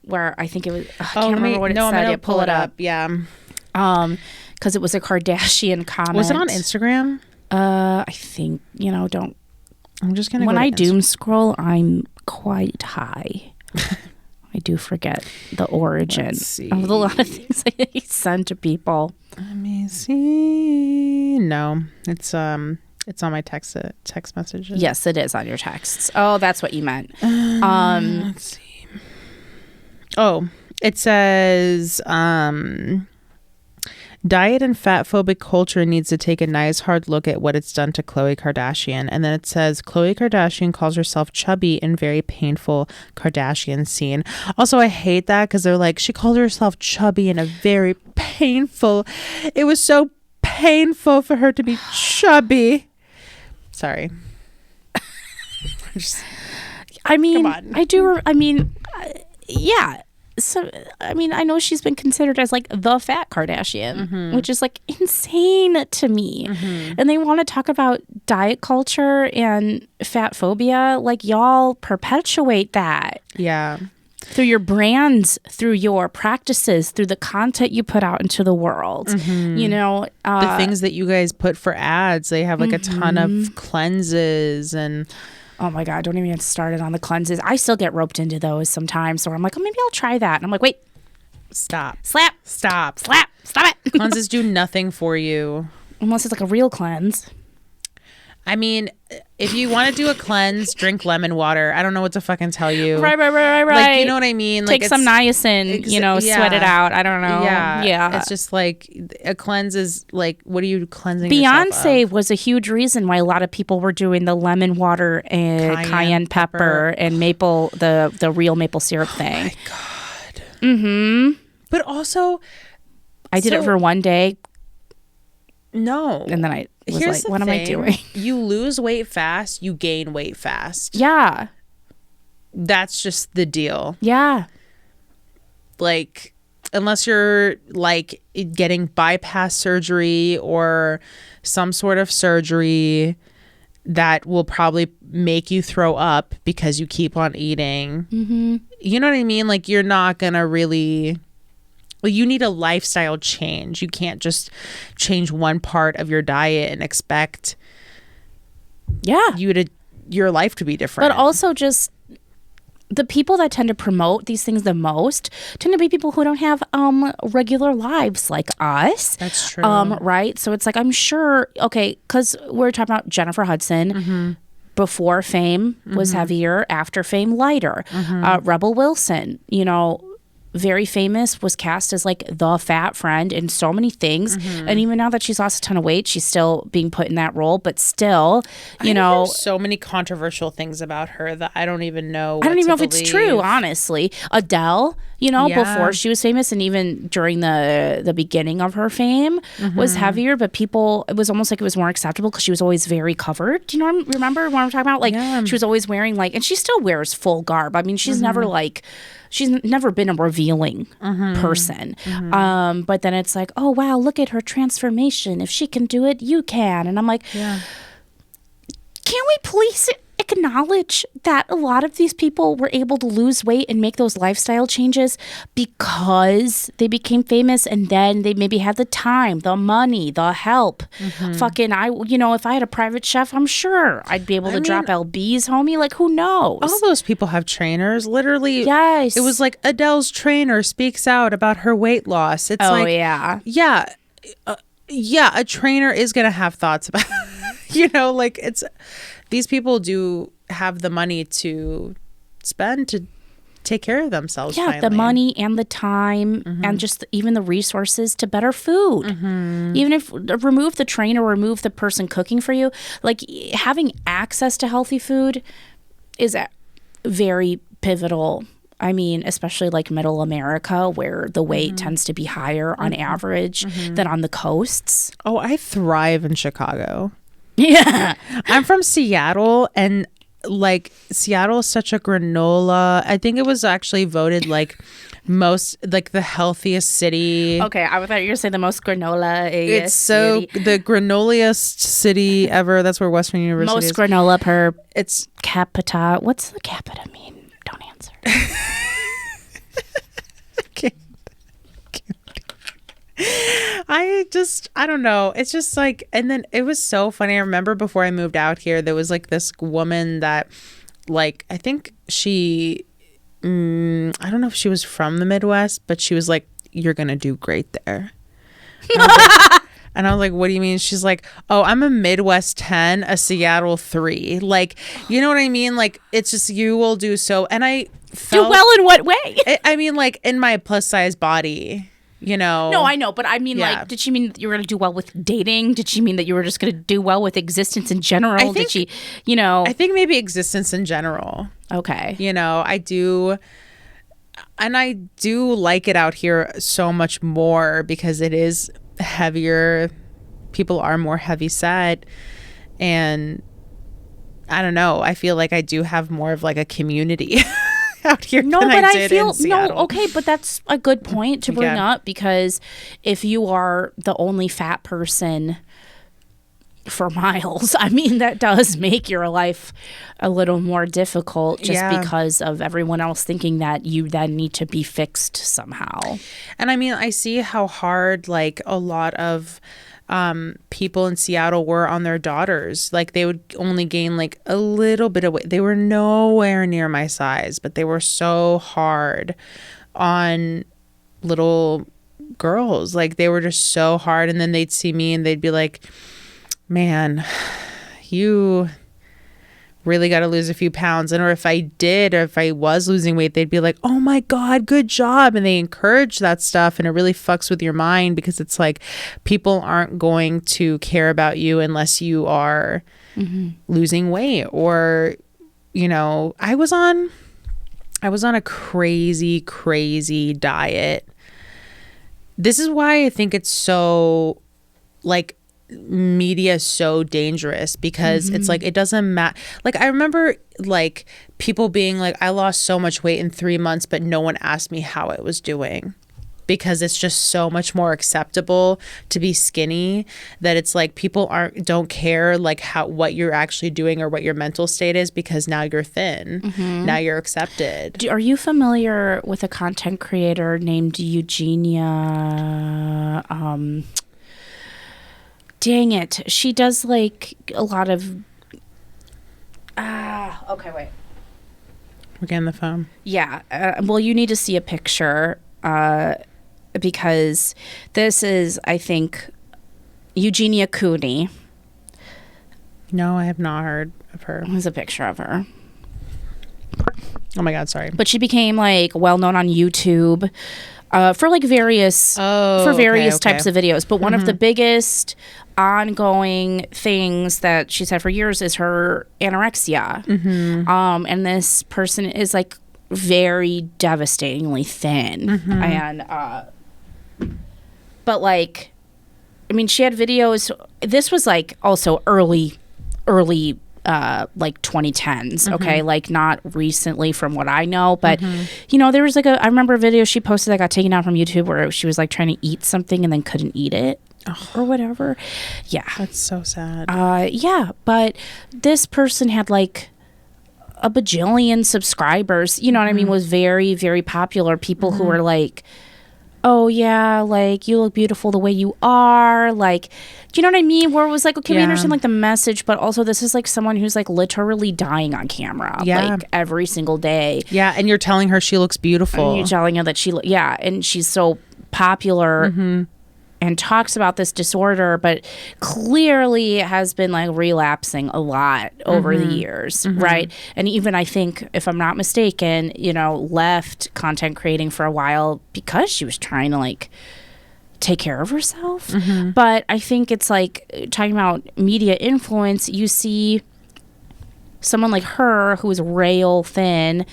where I think it was I can't remember what it said. I'm gonna pull it up. Yeah. Because it was a Kardashian comment. Was it on Instagram? I think, don't. I'm just gonna when go I doom scroll, I'm quite high. I do forget the origin of a lot of things I send to people. Let me see. No, it's on my text messages. Yes, it is on your texts. Oh, that's what you meant. Let's see. Oh, it says diet and fat phobic culture needs to take a nice hard look at what it's done to Khloe Kardashian. And then it says Khloe Kardashian calls herself chubby in very painful Kardashian scene. Also, I hate that because they're like, she called herself chubby in a very painful. It was so painful for her to be chubby. Sorry. I mean, Come on. I do. I mean, yeah. So, I mean, I know she's been considered as like the fat Kardashian, which is like insane to me. And they want to talk about diet culture and fat phobia. Like, y'all perpetuate that. Yeah. Through your brands, through your practices, through the content you put out into the world. You know, the things that you guys put for ads, they have like a ton of cleanses and... Oh my God, don't even get started on the cleanses. I still get roped into those sometimes. So I'm like, oh, maybe I'll try that. And I'm like, wait. Stop. Slap. Stop. Slap. Stop it. Cleanses do nothing for you. Unless it's like a real cleanse. I mean, if you want to do a cleanse, drink lemon water. I don't know what to fucking tell you. Right. Like, you know what I mean? Take like some niacin, sweat it out. I don't know. Yeah. It's just like a cleanse is like, what are you cleansing yourself Beyonce of? was a huge reason why a lot of people were doing the lemon water and cayenne pepper and maple, the real maple syrup thing. Oh my God. But also, I did it for one day. No. And then I was like, what am I doing? You lose weight fast, you gain weight fast. Yeah. That's just the deal. Yeah. Like, unless you're like getting bypass surgery or some sort of surgery that will probably make you throw up because you keep on eating. You know what I mean? Like, you're not gonna really... Well, you need a lifestyle change. You can't just change one part of your diet and expect your life to be different. But also just the people that tend to promote these things the most tend to be people who don't have regular lives like us. That's true. Right? So it's like, I'm sure, okay, because we're talking about Jennifer Hudson. Before fame was heavier, after fame lighter. Rebel Wilson, very famous, was cast as like the fat friend in so many things. And even now that she's lost a ton of weight, she's still being put in that role. But still, there's so many controversial things about her that I don't even know. I don't even know if it's true, honestly. Adele, before she was famous and even during the beginning of her fame was heavier, but it was almost like it was more acceptable because she was always very covered. Do you remember what I'm talking about? Like she was always wearing and she still wears full garb. I mean, she's never she's never been a revealing person. But then it's like, oh, wow, look at her transformation. If she can do it, you can. And I'm like, can we please acknowledge that a lot of these people were able to lose weight and make those lifestyle changes because they became famous and then they maybe had the time, the money, the help. Fucking, if I had a private chef, I'm sure I'd be able to drop lbs, homie. Like, who knows? All those people have trainers. Literally, yes. It was like Adele's trainer speaks out about her weight loss. It's a trainer is gonna have thoughts about it's these people do have the money to spend to take care of themselves. Finally. The money and the time and just even the resources to better food. Even if remove the trainer, remove the person cooking for you, like having access to healthy food is very pivotal. I mean, especially like middle America where the weight tends to be higher on average than on the coasts. Oh, I thrive in Chicago. Yeah. I'm from Seattle, and like Seattle is such a granola. I think it was actually voted like the healthiest city. Okay, I thought you were going to say the most granola. It's so the granoliest city ever. That's where Western University most is. Granola per capita. What's the capita mean? Don't answer. I don't know. It's just like, and then it was so funny. I remember before I moved out here, there was like this woman that like, I think she, I don't know if she was from the Midwest, but she was like, you're going to do great there. And I was like, what do you mean? She's like, oh, I'm a Midwest 10, a Seattle 3. Like, you know what I mean? Like, it's just, you will do so. And I felt, do well in what way? I mean, like in my plus size body. No, I know, but I mean, like, did she mean that you were going to do well with dating? Did she mean that you were just going to do well with existence in general? Did she, I think maybe existence in general. Okay. I do, and I do like it out here so much more because it is heavier. People are more heavy set, and I don't know. I feel like I do have more of like a community out here No, than but I I did feel in Seattle. okay, but that's a good point to bring Yeah. up, because if you are the only fat person for miles, I mean, that does make your life a little more difficult, just Yeah. because of everyone else thinking that you then need to be fixed somehow. And I mean, I see how hard like a lot of people in Seattle were on their daughters. Like they would only gain like a little bit of weight. They were nowhere near my size, but they were so hard on little girls. Like they were just so hard. And then they'd see me and they'd be like, man, you really got to lose a few pounds. And or if I did, or if I was losing weight, they'd be like, oh my God, good job. And they encourage that stuff. And it really fucks with your mind, because it's like people aren't going to care about you unless you are losing weight. Or, you know, I was on a crazy, crazy diet. This is why I think it's so like media is so dangerous, because it's like it doesn't matter. Like I remember like people being like, I lost so much weight in 3 months, but no one asked me how I was doing, because it's just so much more acceptable to be skinny, that it's like people don't care like what you're actually doing or what your mental state is, because now you're thin. Now you're accepted. Are you familiar with a content creator named Eugenia? Dang it. She does like a lot of okay, wait. We're getting the phone. Yeah. Well, you need to see a picture, because this is, I think, Eugenia Cooney. No, I have not heard of her. There's a picture of her. Oh my God, sorry. But she became like well known on YouTube for like various types of videos. But one of the biggest ongoing things that she's had for years is her anorexia. And this person is like very devastatingly thin. And but like, I mean, she had videos. This was like also early like 2010s, okay, like not recently from what I know, but you know, there was like I remember a video she posted that got taken down from YouTube where she was like trying to eat something and then couldn't eat it or whatever. Yeah, That's so sad. yeah, but this person had like a bajillion subscribers, you know what I mean, was very, very popular. People who were like, oh yeah, like you look beautiful the way you are, like, do you know what I mean, where it was like, okay, we understand like the message, but also this is like someone who's like literally dying on camera like every single day. Yeah, and you're telling her she looks beautiful. And you're telling her that and she's so popular and talks about this disorder, but clearly has been like relapsing a lot over the years, right? And even I think, if I'm not mistaken, you know, left content creating for a while because she was trying to like take care of herself. But I think it's like, talking about media influence, you see someone like her who is rail thin.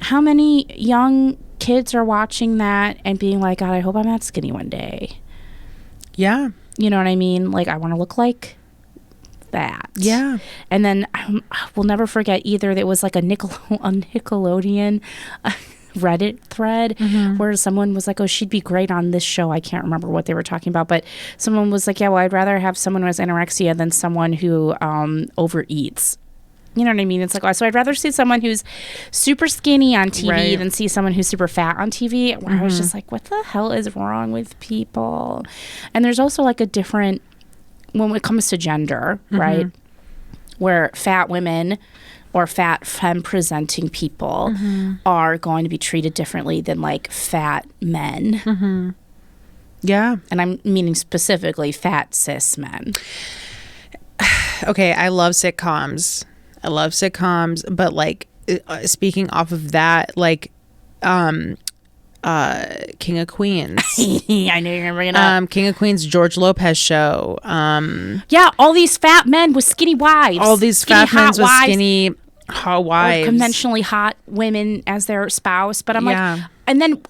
How many young kids are watching that and being like, God, I hope I'm not skinny one day. Yeah. You know what I mean? Like, I want to look like that. Yeah. And then we'll never forget either. There was like a Nickelodeon Reddit thread where someone was like, oh, she'd be great on this show. I can't remember what they were talking about, but someone was like, yeah, well, I'd rather have someone who has anorexia than someone who overeats. You know what I mean? It's like, so I'd rather see someone who's super skinny on TV than see someone who's super fat on TV. Where I was just like, what the hell is wrong with people? And there's also like a different, when it comes to gender, right? Where fat women or fat femme presenting people are going to be treated differently than like fat men. Yeah. And I'm meaning specifically fat cis men. Okay, I love sitcoms, but like speaking off of that, like King of Queens. I knew you were gonna bring it up. King of Queens, George Lopez show. Yeah, all these fat men with skinny wives. All these fat men with skinny hot wives. Or conventionally hot women as their spouse. But I'm like, and then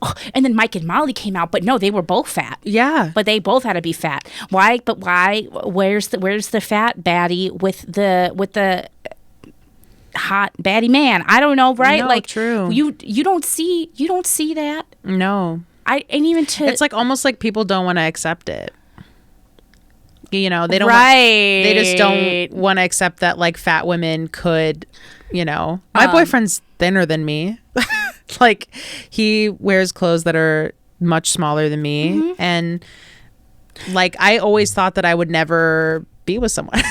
Mike and Molly came out, but no, they were both fat. Yeah. But they both had to be fat. Why? But why? Where's the fat baddie with the hot baddie man. I don't know, right? No, like true. You don't see that. No. It's like almost like people don't want to accept it. You know, they don't they just don't want to accept that like fat women could, you know. My boyfriend's thinner than me. Like he wears clothes that are much smaller than me, and like I always thought that I would never be with someone.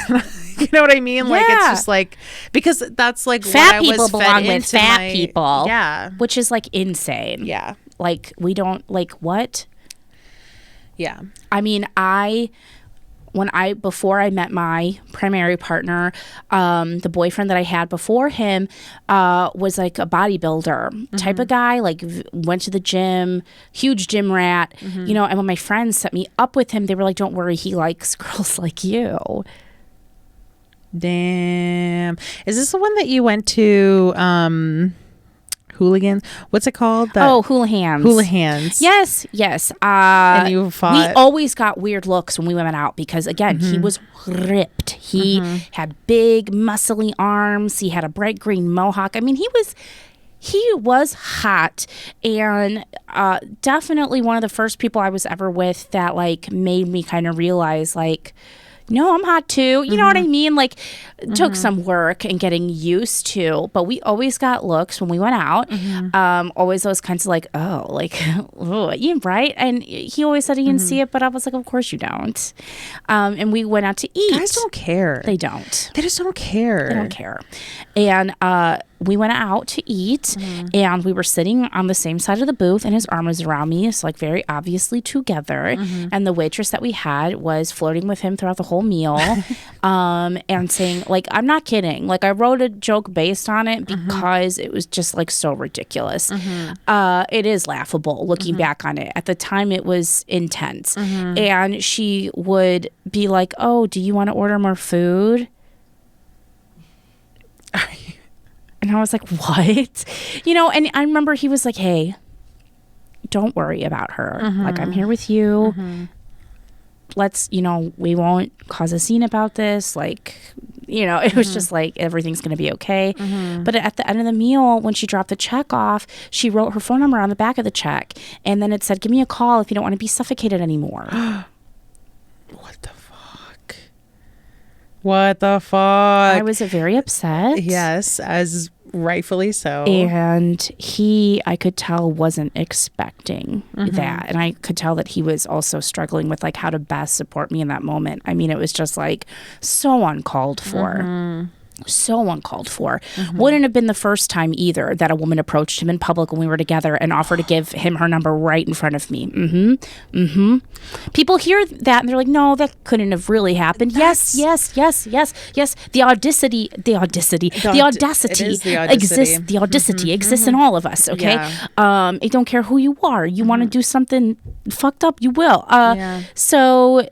You know what I mean? Like it's just like, because that's like fat what people I was belong fed with into fat people. Yeah. Which is like insane. Yeah. Like we don't like what? Yeah. I mean, before I met my primary partner, the boyfriend that I had before him was like a bodybuilder type of guy, like went to the gym, huge gym rat, you know, and when my friends set me up with him, they were like, don't worry, he likes girls like you. Damn. Is this the one that you went to Hooligans? What's it called? Hooligans. Yes. And you fought. We always got weird looks when we went out because, again, he was ripped. He had big, muscly arms. He had a bright green mohawk. I mean, he was hot, and definitely one of the first people I was ever with that, like, made me kind of realize, like, no, I'm hot too. You know what I mean? Like, it took some work and getting used to, but we always got looks when we went out. Always those kinds of like, oh, like, oh, you right? And he always said he didn't see it, but I was like, of course you don't. And we went out to eat. Guys don't care. They don't. They just don't care. They don't care. And we went out to eat, and we were sitting on the same side of the booth, and his arm was around me. It's like very obviously together. And the waitress that we had was flirting with him throughout the whole meal, and saying, like, I'm not kidding. Like, I wrote a joke based on it because it was just like so ridiculous. It is laughable looking back on it. At the time, it was intense. And she would be like, oh, do you want to order more food? And I was like, what? You know, and I remember he was like, hey, don't worry about her. Like, I'm here with you. Let's, you know, we won't cause a scene about this. Like, you know, it was just like, everything's going to be okay. But at the end of the meal, when she dropped the check off, she wrote her phone number on the back of the check. And then it said, give me a call if you don't want to be suffocated anymore. What the fuck? What the fuck? I was very upset. Yes, as rightfully so. And I could tell, wasn't expecting that. And I could tell that he was also struggling with like how to best support me in that moment. I mean, it was just like so uncalled for. So uncalled for. Wouldn't have been the first time either that a woman approached him in public when we were together and offered to give him her number right in front of me. People hear that and they're like, no, that couldn't have really happened. Yes. The audacity exists. The audacity exists in all of us. Okay. I don't care who you are. You want to do something fucked up, you will. So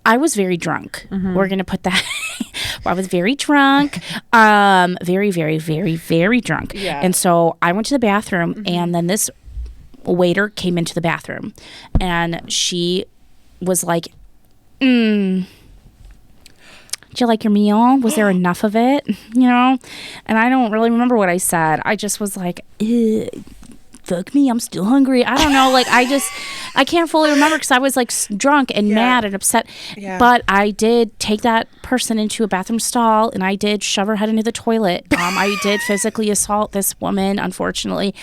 I was very drunk. We're going to put that. I was very drunk. Very, very, very, very drunk. Yeah. And so I went to the bathroom, and then this waiter came into the bathroom, and she was like, did you like your meal? Was there enough of it? You know? And I don't really remember what I said. I just was like, fuck me, I'm still hungry. I don't know. Like, I can't fully remember because I was like drunk and mad and upset. But I did take that person into a bathroom stall, and I did shove her head into the toilet. I did physically assault this woman, unfortunately.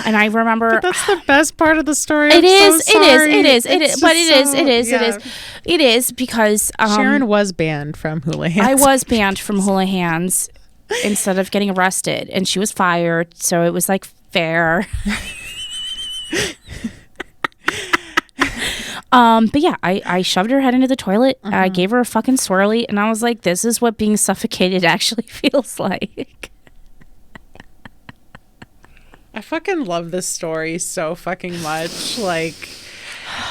And I remember, but that's the best part of the story. It is because Sharron was banned from Hooligans. I was banned from Hooligans instead of getting arrested, and she was fired, so it was like fair. But yeah, I shoved her head into the toilet. I gave her a fucking swirly, and I was like, this is what being suffocated actually feels like. I fucking love this story so fucking much. Like,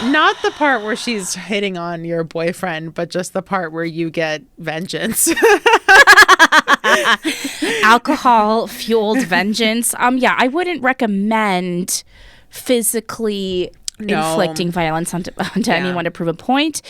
not the part where she's hitting on your boyfriend, but just the part where you get vengeance. Alcohol fueled vengeance. Yeah, I wouldn't recommend physically inflicting violence onto anyone to prove a point.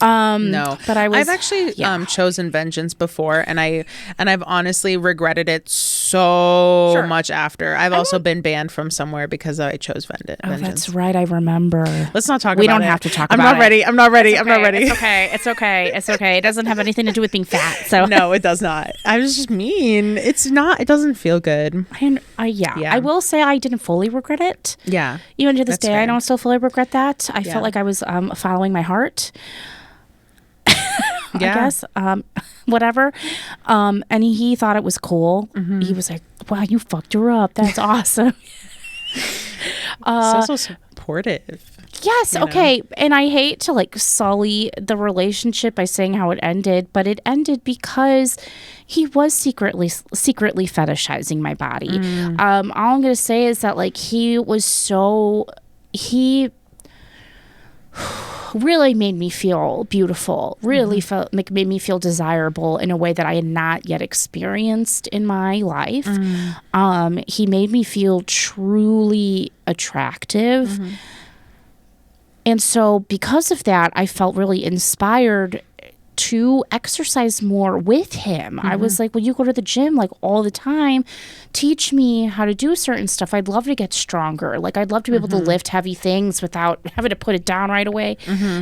No, but I've actually chosen vengeance before, and I've honestly regretted it so much after. I've also been banned from somewhere because I chose vengeance. Oh, that's right. I remember. Let's not talk about it. We don't have to talk about it. I'm not ready. It's okay. It doesn't have anything to do with being fat. So no, it does not. I was just mean. It's not. It doesn't feel good. I will say I didn't fully regret it. Yeah. Even to this day, I don't still fully regret that. I felt like I was following my heart. I guess. Whatever. And he thought it was cool. He was like, wow, you fucked her up. That's awesome. So supportive. Yes. Okay. Know? And I hate to like sully the relationship by saying how it ended, but it ended because he was secretly fetishizing my body. All I'm going to say is that like he really made me feel beautiful, really made me feel desirable in a way that I had not yet experienced in my life. He made me feel truly attractive. And so because of that, I felt really inspired to exercise more with him. I was like, well, you go to the gym like all the time. Teach me how to do certain stuff. I'd love to get stronger. Like I'd love to be able to lift heavy things without having to put it down right away.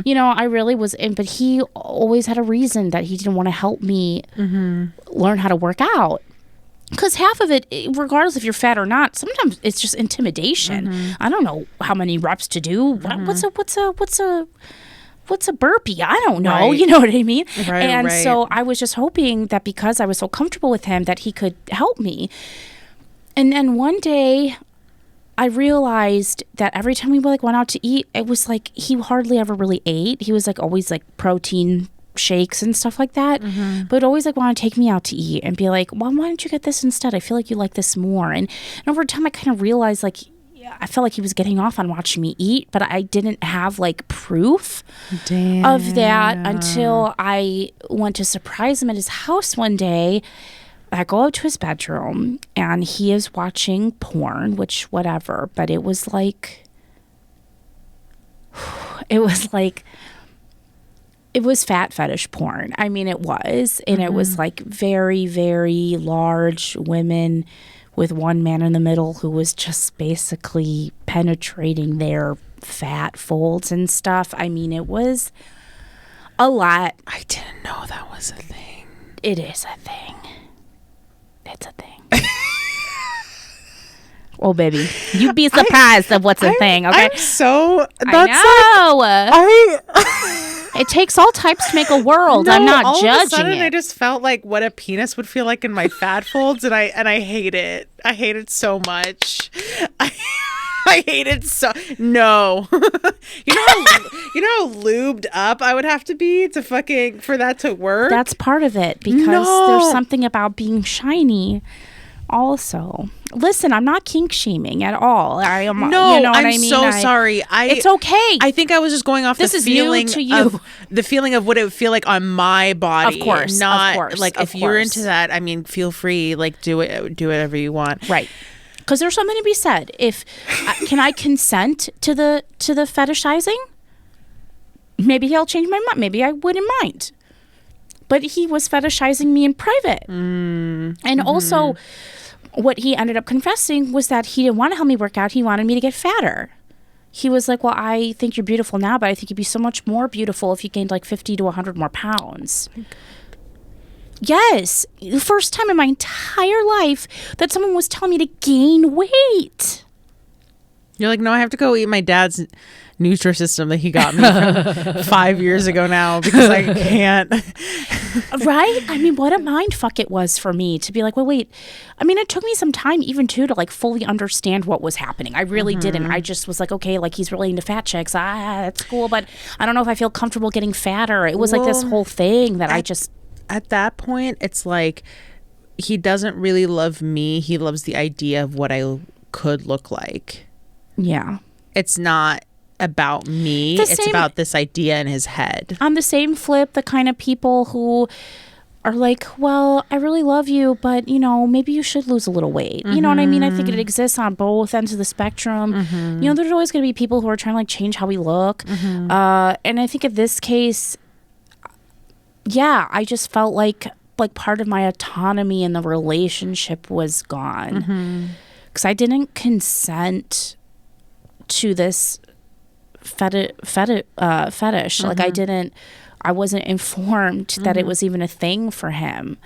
You know, I really was in, but he always had a reason that he didn't want to help me learn how to work out. Because half of it, regardless if you're fat or not, sometimes it's just intimidation. I don't know how many reps to do. What's a burpee? I don't know. Right. You know what I mean? Right. So I was just hoping that because I was so comfortable with him that he could help me. And then one day I realized that every time we like went out to eat, it was like he hardly ever really ate. He was like always like protein shakes and stuff like that, but always like want to take me out to eat and be like, well, why don't you get this instead? I feel like you like this more. And over time I kind of realized like I felt like he was getting off on watching me eat, but I didn't have like proof of that until I went to surprise him at his house one day. I go out to his bedroom and he is watching porn, which whatever, but it was like it was fat fetish porn. I mean, it was. And it was like very, very large women with one man in the middle who was just basically penetrating their fat folds and stuff. I mean, it was a lot. I didn't know that was a thing. It is a thing. It's a thing. Oh, baby. You'd be surprised of what's a thing, okay? I'm so... I know. It takes all types to make a world. I'm not judging all of a sudden, it. I just felt like what a penis would feel like in my fat folds, and I hate it. I hate it so much. I hate it so... No. you know how lubed up I would have to be for that to work? That's part of it, because there's something about being shiny also. Listen, I'm not kink shaming at all. I am. No, you know what I'm so sorry. It's okay. I think I was just going off the feeling new to you. The feeling of what it would feel like on my body. Of course, like if you're into that. I mean, feel free. Like do whatever you want. Right. Because there's something to be said. If can I consent to the fetishizing? Maybe he'll change my mind. Maybe I wouldn't mind. But he was fetishizing me in private, and also. What he ended up confessing was that he didn't want to help me work out. He wanted me to get fatter. He was like, well, I think you're beautiful now, but I think you'd be so much more beautiful if you gained like 50 to 100 more pounds. Yes. The first time in my entire life that someone was telling me to gain weight. You're like, no, I have to go eat my dad's Nutrisystem that he got me from 5 years ago now because I can't. Right? I mean, what a mind fuck it was for me to be like, well, wait. I mean, it took me some time even too to like fully understand what was happening. I really didn't. I just was like, okay, like he's really into fat chicks. That's cool, but I don't know if I feel comfortable getting fatter. It was like this whole thing that I just... At that point, it's like he doesn't really love me. He loves the idea of what I could look like. Yeah. It's not about me. It's about this idea in his head. On the same flip, the kind of people who are like, well, I really love you, but, you know, maybe you should lose a little weight. You know what I mean? I think it exists on both ends of the spectrum. You know, there's always going to be people who are trying to like change how we look. And I think in this case, yeah, I just felt like part of my autonomy in the relationship was gone. Because I didn't consent to this fetish. Like I wasn't informed that it was even a thing for him.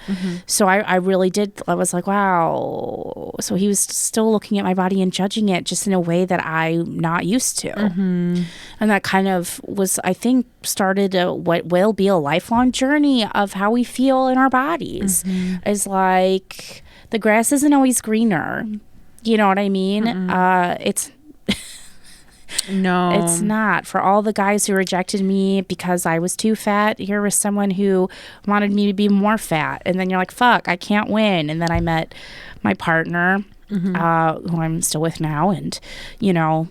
So I really did. I was like, wow. So he was still looking at my body and judging it just in a way that I'm not used to. And that kind of was, I think, started what will be a lifelong journey of how we feel in our bodies. Is like the grass isn't always greener. You know what I mean? No, it's not. For all the guys who rejected me because I was too fat, here was someone who wanted me to be more fat. And then you're like, fuck, I can't win. And then I met my partner, who I'm still with now. And, you know,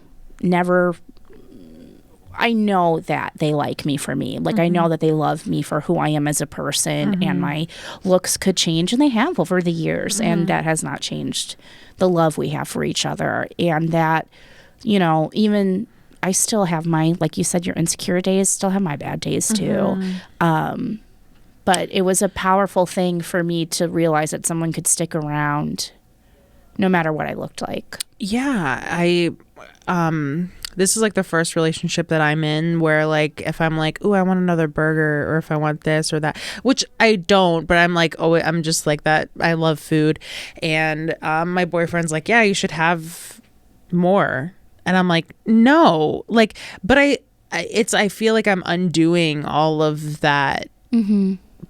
I know that they like me for me. Like, I know that they love me for who I am as a person. And my looks could change. And they have over the years. And that has not changed the love we have for each other. And that, you know, even I still have my, like you said, your insecure days, still have my bad days too. But it was a powerful thing for me to realize that someone could stick around no matter what I looked like. Yeah, this is like the first relationship that I'm in where like if I'm like, ooh, I want another burger, or if I want this or that, which I don't, but I'm like, oh, I'm just like that. I love food. And my boyfriend's like, yeah, you should have more. And I'm like, no, like, but I feel like I'm undoing all of that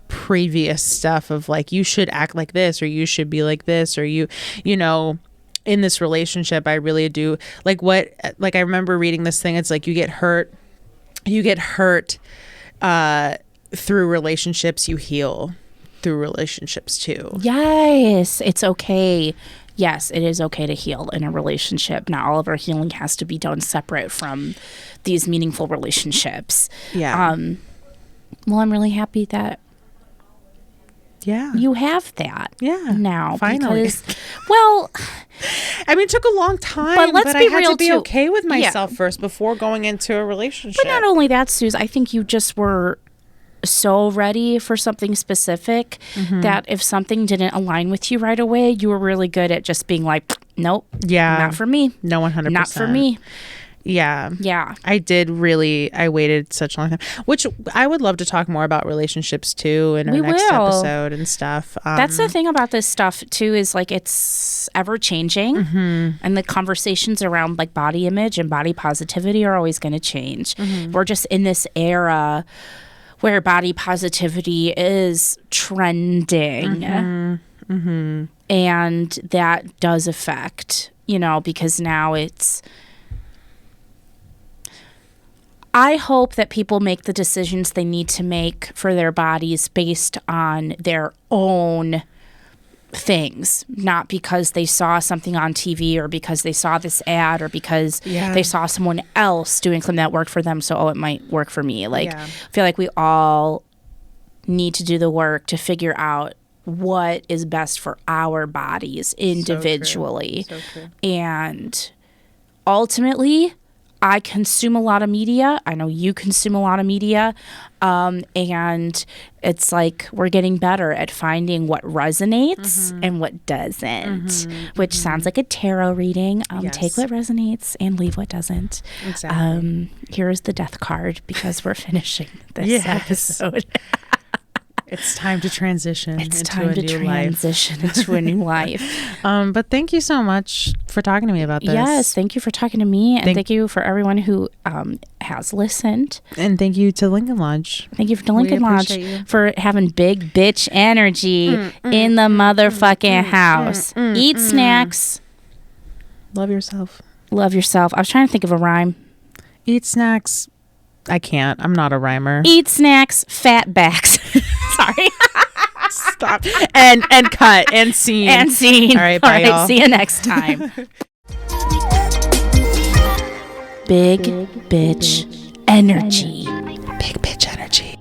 previous stuff of like, you should act like this, or you should be like this, or you know, in this relationship, I really do like I remember reading this thing. It's like, you get hurt through relationships, you heal through relationships too. Yes, it's okay. Yes, it is okay to heal in a relationship. Not all of our healing has to be done separate from these meaningful relationships. Yeah. Well, I'm really happy that you have that. Yeah. Now, finally. Because, well, I mean, it took a long time, but let's be I had real to be too. okay with myself first before going into a relationship. But not only that, Suze, I think you just were so ready for something specific that if something didn't align with you right away, you were really good at just being like, nope, not for me. No, 100%. Not for me. Yeah. I waited such a long time, which I would love to talk more about relationships too in our next episode and stuff. That's the thing about this stuff too, is like it's ever changing, and the conversations around like body image and body positivity are always going to change. We're just in this era where body positivity is trending. And that does affect, you know, because now I hope that people make the decisions they need to make for their bodies based on their own things, not because they saw something on TV or because they saw this ad or because they saw someone else doing something that worked for them. So, it might work for me. Like, I feel like we all need to do the work to figure out what is best for our bodies individually. So true. And ultimately, I consume a lot of media. I know you consume a lot of media. And it's like we're getting better at finding what resonates and what doesn't, which sounds like a tarot reading. Take what resonates and leave what doesn't. Exactly. Here's the death card because we're finishing this episode. It's time to transition into a new life. But thank you so much for talking to me about this. Yes, thank you for talking to me. And thank you for everyone who has listened. And thank you to Lincoln Lodge. Thank you to Lincoln Lodge for having big bitch energy in the motherfucking house. Eat snacks. Love yourself. Love yourself. I was trying to think of a rhyme. Eat snacks. I can't. I'm not a rhymer. Eat snacks, fat backs. Sorry. Stop. And cut. And scene. And scene. All right, bye, y'all. See you next time. Big bitch energy. Big bitch energy.